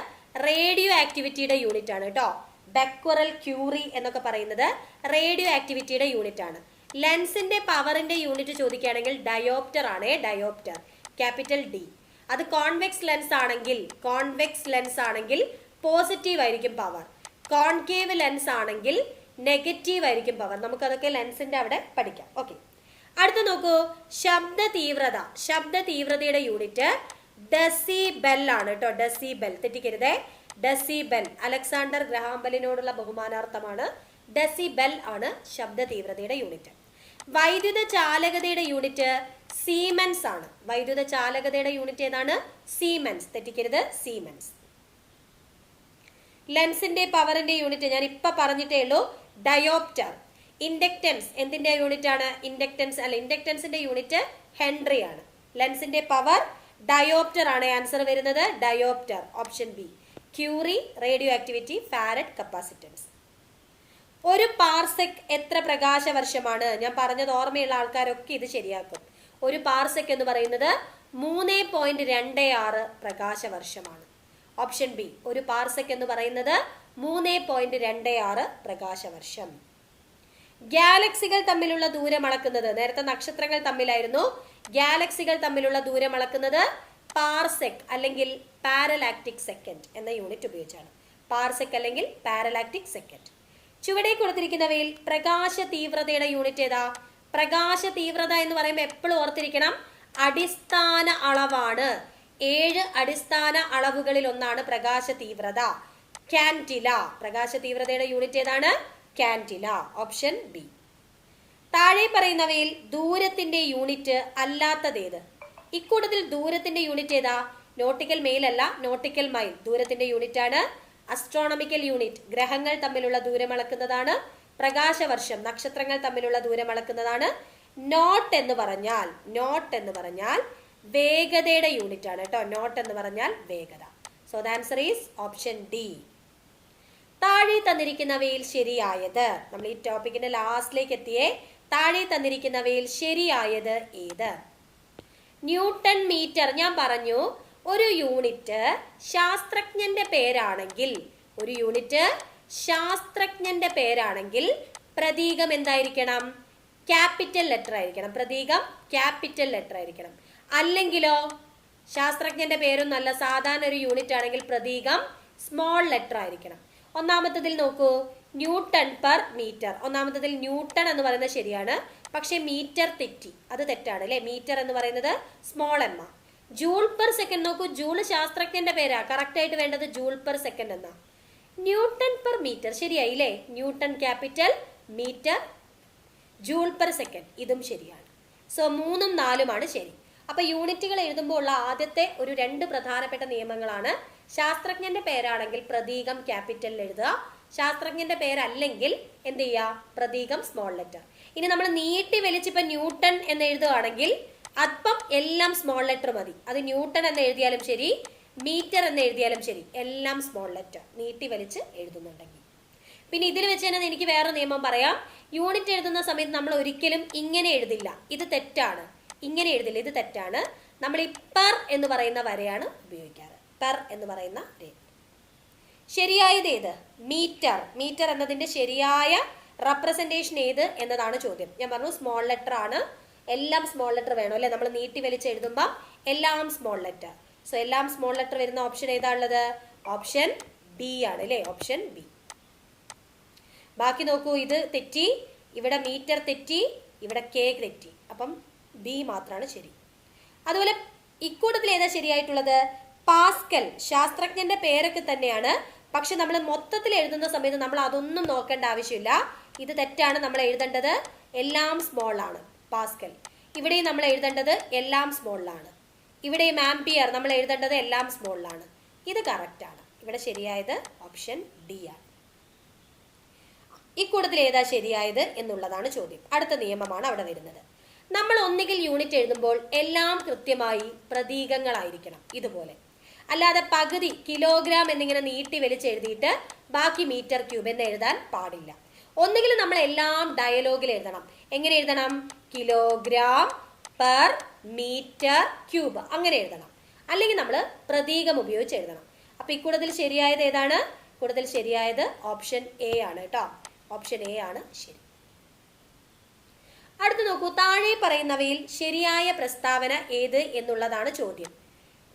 റേഡിയോ ആക്ടിവിറ്റിയുടെ യൂണിറ്റ് ആണ് കേട്ടോ. ബെക്വറൽ, ക്യൂറി എന്നൊക്കെ പറയുന്നത് റേഡിയോ ആക്ടിവിറ്റിയുടെ യൂണിറ്റ് ആണ്. ലെൻസിന്റെ പവറിന്റെ യൂണിറ്റ് ചോദിക്കുകയാണെങ്കിൽ ഡയോപ്റ്റർ ആണ്. Dioptre, capital D. അത് കോൺവെക്സ് ലെൻസ് ആണെങ്കിൽ പോസിറ്റീവ് ആയിരിക്കും പവർ. കോൺകേവ് ലെൻസ് ആണെങ്കിൽ നെഗറ്റീവ് ആയിരിക്കും പവർ. നമുക്കതൊക്കെ ലെൻസിന്റെ അവിടെ പഠിക്കാം. ഓക്കെ. അടുത്ത നോക്കൂ, ശബ്ദ തീവ്രതയുടെ യൂണിറ്റ് ഡെസിബെൽ ആണ് കേട്ടോ. ഡെസിബെൽ, തെറ്റിക്കരുതേ. ഡെസിബെൽ അലക്സാണ്ടർ ഗ്രഹാം ബെല്ലിനോടുള്ള ബഹുമാനാർത്ഥമാണ്. ഡെസിബെൽ ആണ് ശബ്ദ തീവ്രതയുടെ യൂണിറ്റ്. വൈദ്യുത ചാലകതയുടെ യൂണിറ്റ് സീമെൻസ് ആണ്. വൈദ്യുത ചാലകതയുടെ യൂണിറ്റ് ഏതാണ്? സീമെൻസ്, തെറ്റിക്കരുത്. സീമെൻസ്. ലെൻസിന്റെ പവറിന്റെ യൂണിറ്റ് ഞാൻ ഇപ്പൊ പറഞ്ഞിട്ടേ ഉള്ളൂ, ഡയോപ്റ്റർ. ഇൻഡക്റ്റൻസ് എന്തിന്റെ യൂണിറ്റ് ആണ്? ഇൻഡക്റ്റൻസിന്റെ യൂണിറ്റ് ഹെൻറി ആണ്. ലെൻസിന്റെ പവർ ഡയോപ്റ്റർ ആണ്. ആൻസർ വരുന്നത് dioptre, option B. Curie radioactivity, farad capacitance. ഒരു പാർസെക് എത്ര പ്രകാശവർഷമാണ്? ഞാൻ പറഞ്ഞത് ഓർമ്മയുള്ള ആൾക്കാരൊക്കെ ഇത് ശരിയാക്കും. ഒരു പാർസെക് എന്ന് പറയുന്നത് 3.26 പ്രകാശവർഷമാണ്. Option B. ഒരു പാർസെക് എന്ന് പറയുന്നത് 3.26 പ്രകാശവർഷം. ഗാലക്സികൾ തമ്മിലുള്ള ദൂരം അളക്കുന്നത്, നേരത്തെ നക്ഷത്രങ്ങൾ തമ്മിലായിരുന്നു. ഗാലക്സികൾ തമ്മിലുള്ള ദൂരം അളക്കുന്നത് പാർസെക് അല്ലെങ്കിൽ പാരലാക്റ്റിക് സെക്കൻഡ് എന്ന യൂണിറ്റ് ഉപയോഗിച്ചാണ്. പാർസെക് അല്ലെങ്കിൽ പാരലാക്റ്റിക് സെക്കൻഡ്. ചുവടെ കൊടുത്തിരിക്കുന്നവയിൽ പ്രകാശ തീവ്രതയുടെ യൂണിറ്റ് ഏതാ? പ്രകാശ തീവ്രത എന്ന് പറയുമ്പോൾ എപ്പോഴും ഓർത്തിരിക്കണം, അടിസ്ഥാന അളവാണ്. 7 അടിസ്ഥാന അളവുകളിൽ ഒന്നാണ് പ്രകാശ തീവ്രത. ക്യാൻറ്റില. പ്രകാശ തീവ്രതയുടെ യൂണിറ്റ് ഏതാണ്? ക്യാൻറ്റില, ഓപ്ഷൻ ബി. താഴെ പറയുന്നവയിൽ ദൂരത്തിന്റെ യൂണിറ്റ് അല്ലാത്തതേത്? ഇക്കൂട്ടത്തിൽ ദൂരത്തിന്റെ യൂണിറ്റ് ഏതാ? നോട്ടിക്കൽ മൈൽ അല്ല, നോട്ടിക്കൽ മൈൽ ദൂരത്തിന്റെ യൂണിറ്റ് ആണ്. അസ്ട്രോണമിക്കൽ യൂണിറ്റ് ഗ്രഹങ്ങൾ തമ്മിലുള്ള ദൂരം അളക്കുന്നതാണ്. പ്രകാശവർഷം നക്ഷത്രങ്ങൾ തമ്മിലുള്ള ദൂരം അളക്കുന്നതാണ്. നോട്ട് എന്ന് പറഞ്ഞാൽ വേഗതയുടെ യൂണിറ്റ് ആണ് കേട്ടോ. നോട്ട് എന്ന് പറഞ്ഞാൽ വേഗത. So the answer is option D. താഴെ തന്നിരിക്കുന്നവയിൽ ശരിയായത്, നമ്മൾ ഈ ടോപ്പിക്കിന്റെ ലാസ്റ്റിലേക്ക് എത്തിയേ. താഴെ തന്നിരിക്കുന്നവയിൽ ശരിയായത് ഏത്? Newton metre. ഞാൻ പറഞ്ഞു, ഒരു യൂണിറ്റ് ശാസ്ത്രജ്ഞന്റെ പേരാണെങ്കിൽ പ്രതീകം എന്തായിരിക്കണം? ക്യാപിറ്റൽ ലെറ്റർ ആയിരിക്കണം. പ്രതീകം ക്യാപിറ്റൽ ലെറ്റർ ആയിരിക്കണം. അല്ലെങ്കിലോ ശാസ്ത്രജ്ഞന്റെ പേരൊന്നല്ല, സാധാരണ ഒരു യൂണിറ്റ് ആണെങ്കിൽ പ്രതീകം സ്മോൾ ലെറ്റർ ആയിരിക്കണം. ഒന്നാമത്തതിൽ നോക്കൂ, ന്യൂട്ടൺ പെർ മീറ്റർ. ഒന്നാമത്തതിൽ ന്യൂട്ടൺ എന്ന് പറയുന്നത് ശരിയാണ്, പക്ഷെ മീറ്റർ തെറ്റി, അത് തെറ്റാണ് അല്ലെ. മീറ്റർ എന്ന് പറയുന്നത് small M. Joule per second നോക്കൂ, ജൂൾ ശാസ്ത്രജ്ഞന്റെ പേരാ, കറക്റ്റ് ആയിട്ട് വേണ്ടത് ജൂൾ പെർ സെക്കൻഡ് എന്നാ. ന്യൂട്ടൺ പെർ മീറ്റർ ശരിയായില്ലേ. Newton capital, metre, joule per second, ഇതും ശരിയാണ്. സോ 3ഉം 4ഉമാണ് ശരി. അപ്പൊ യൂണിറ്റുകൾ എഴുതുമ്പോൾ ഉള്ള ആദ്യത്തെ ഒരു 2 പ്രധാനപ്പെട്ട നിയമങ്ങളാണ്. ശാസ്ത്രജ്ഞന്റെ പേരാണെങ്കിൽ പ്രതീകം ക്യാപിറ്റലിൽ എഴുതുക, ശാസ്ത്രജ്ഞന്റെ പേരല്ലെങ്കിൽ എന്ത് ചെയ്യുക? പ്രതീകം സ്മോൾ ലെറ്റർ. ഇനി നമ്മൾ നീട്ടി വലിച്ചിപ്പോ ന്യൂട്ടൺ എന്ന് എഴുതുകയാണെങ്കിൽ അപ്പം എല്ലാം സ്മോൾ ലെറ്റർ മതി. അത് ന്യൂട്ടൺ എന്ന് എഴുതിയാലും ശരി, മീറ്റർ എന്ന് എഴുതിയാലും ശരി, എല്ലാം സ്മോൾ ലെറ്റർ നീട്ടി വലിച്ച് എഴുതുന്നുണ്ടെങ്കിൽ. പിന്നെ ഇതിൽ വെച്ച് തന്നെ എനിക്ക് വേറെ നിയമം പറയാം. യൂണിറ്റ് എഴുതുന്ന സമയത്ത് നമ്മൾ ഒരിക്കലും ഇങ്ങനെ എഴുതില്ല, ഇത് തെറ്റാണ്. ഇങ്ങനെ എഴുതില്ല, ഇത് തെറ്റാണ്. നമ്മൾ ഈ പെർ എന്ന് പറയുന്ന വരയാണ് ഉപയോഗിക്കാറ്, പെർ എന്ന് പറയുന്ന രേഖ. ശരിയായത് ഏത്? മീറ്റർ. മീറ്റർ എന്നതിന്റെ ശരിയായ റെപ്രസെന്റേഷൻ ഏത് എന്നതാണ് ചോദ്യം. ഞാൻ പറഞ്ഞു സ്മോൾ ലെറ്റർ ആണ്, എല്ലാം സ്മോൾ ലെറ്റർ വേണം അല്ലെ, നമ്മൾ നീട്ടി വലിച്ച് എഴുതുമ്പോൾ എല്ലാം സ്മോൾ ലെറ്റർ. സോ എല്ലാം സ്മോൾ ലെറ്റർ വരുന്ന ഓപ്ഷൻ ഏതാ ഉള്ളത്? ഓപ്ഷൻ ബി ആണ് അല്ലെ, ഓപ്ഷൻ ബി. ബാക്കി നോക്കൂ, ഇത് തെറ്റി, ഇവിടെ മീറ്റർ തെറ്റി, ഇവിടെ കെ തെറ്റി, അപ്പം ബി മാത്രമാണ് ശരി. അതുപോലെ ഇക്കൂട്ടത്തിൽ ഏതാ ശരിയായിട്ടുള്ളത്? പാസ്കൽ. ശാസ്ത്രജ്ഞന്റെ പേരൊക്കെ തന്നെയാണ്, പക്ഷെ നമ്മൾ മൊത്തത്തിൽ എഴുതുന്ന സമയത്ത് നമ്മൾ അതൊന്നും നോക്കേണ്ട ആവശ്യമില്ല. ഇത് തെറ്റാണ്, നമ്മൾ എഴുതേണ്ടത് എല്ലാം സ്മോൾ ആണ്, പാസ്കൽ. ഇവിടെയും നമ്മൾ എഴുതേണ്ടത് എല്ലാം സ്മോളിലാണ്. ഇവിടെയും ആംപിയർ നമ്മൾ എഴുതേണ്ടത് എല്ലാം സ്മോളിലാണ്. ഇത് കറക്റ്റ് ആണ്. ഇവിടെ ശരിയായത് ഓപ്ഷൻ ഡി ആണ്. ഇക്കൂട്ടത്തിൽ ഏതാ ശരിയായത് എന്നുള്ളതാണ് ചോദ്യം. അടുത്ത നിയമമാണ് അവിടെ വരുന്നത്. നമ്മൾ ഒന്നുകിൽ യൂണിറ്റ് എഴുതുമ്പോൾ എല്ലാം കൃത്യമായി പ്രതീകങ്ങളായിരിക്കണം, ഇതുപോലെ. അല്ലാതെ പകുതി കിലോഗ്രാം എന്നിങ്ങനെ നീട്ടി വലിച്ച് എഴുതിയിട്ട് ബാക്കി മീറ്റർ ക്യൂബ് എന്ന് എഴുതാൻ പാടില്ല. ഒന്നുകിൽ നമ്മൾ എല്ലാം ഡയലോഗിൽ എഴുതണം. എങ്ങനെ എഴുതണം? കിലോഗ്രാം പെർ മീറ്റർ ക്യൂബ് അങ്ങനെ എഴുതണം. അല്ലെങ്കിൽ നമ്മൾ പ്രതീകം ഉപയോഗിച്ച് എഴുതണം. അപ്പൊ ഇക്കൂട്ടത്തിൽ ശരിയായത് ഏതാണ്? കൂടുതൽ ശരിയായത് ഓപ്ഷൻ എ ആണ് കേട്ടോ, ഓപ്ഷൻ എ ആണ് ശരി. അടുത്ത് നോക്കൂ, താഴെ പറയുന്നവയിൽ ശരിയായ പ്രസ്താവന ഏത് എന്നുള്ളതാണ് ചോദ്യം.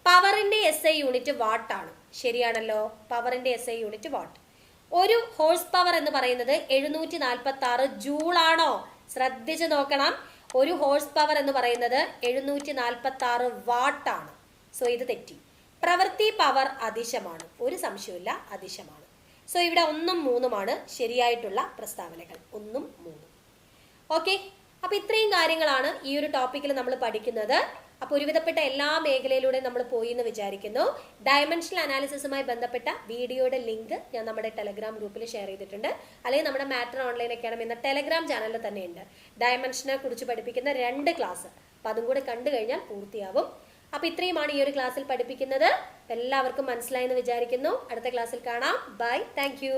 പവറിന്റെ SI യൂണിറ്റ് വാട്ട് ആണ്. ശരിയാണല്ലോ, പവറിന്റെ SI യൂണിറ്റ് വാട്ട്. ഒരു ഹോഴ്സ് പവർ എന്ന് പറയുന്നത് 746 ജൂൾ ആണോ? ശ്രദ്ധിച്ചു നോക്കണം. ഒരു ഹോഴ്സ് പവർ എന്ന് പറയുന്നത് 746 വാട്ട് ആണ്. സോ ഇത് തെറ്റി. പ്രവൃത്തി പവർ അതിശമാണ്, ഒരു സംശയമില്ല, അതിശമാണ്. സോ ഇവിടെ 1ഉം 3ഉമാണ് ശരിയായിട്ടുള്ള പ്രസ്താവനകൾ, 1ഉം 3ഉം. ഓക്കെ, അപ്പൊ ഇത്രയും കാര്യങ്ങളാണ് ഈ ഒരു ടോപ്പിക്കിൽ നമ്മൾ പഠിക്കുന്നത്. അപ്പൊ ഒരുവിധപ്പെട്ട എല്ലാ മേഖലയിലൂടെയും നമ്മൾ പോയി എന്ന് വിചാരിക്കുന്നു. ഡയമെൻഷണൽ അനാലിസിസുമായി ബന്ധപ്പെട്ട വീഡിയോയുടെ ലിങ്ക് ഞാൻ നമ്മുടെ ടെലഗ്രാം ഗ്രൂപ്പിൽ ഷെയർ ചെയ്തിട്ടുണ്ട്, അല്ലെങ്കിൽ നമ്മുടെ മാറ്റർ ഓൺലൈൻ അക്കാഡമി എന്ന ടെലഗ്രാം ചാനലിൽ തന്നെയുണ്ട് ഡയമെൻഷനെ കുറിച്ച് പഠിപ്പിക്കുന്ന 2 ക്ലാസ്. അപ്പൊ അതും കൂടെ കണ്ടു കഴിഞ്ഞാൽ പൂർത്തിയാവും. അപ്പൊ ഇത്രയുമാണ് ഈ ഒരു ക്ലാസ്സിൽ പഠിപ്പിക്കുന്നത്. എല്ലാവർക്കും മനസ്സിലായെന്ന് വിചാരിക്കുന്നു. അടുത്ത ക്ലാസ്സിൽ കാണാം. Bye, thank U.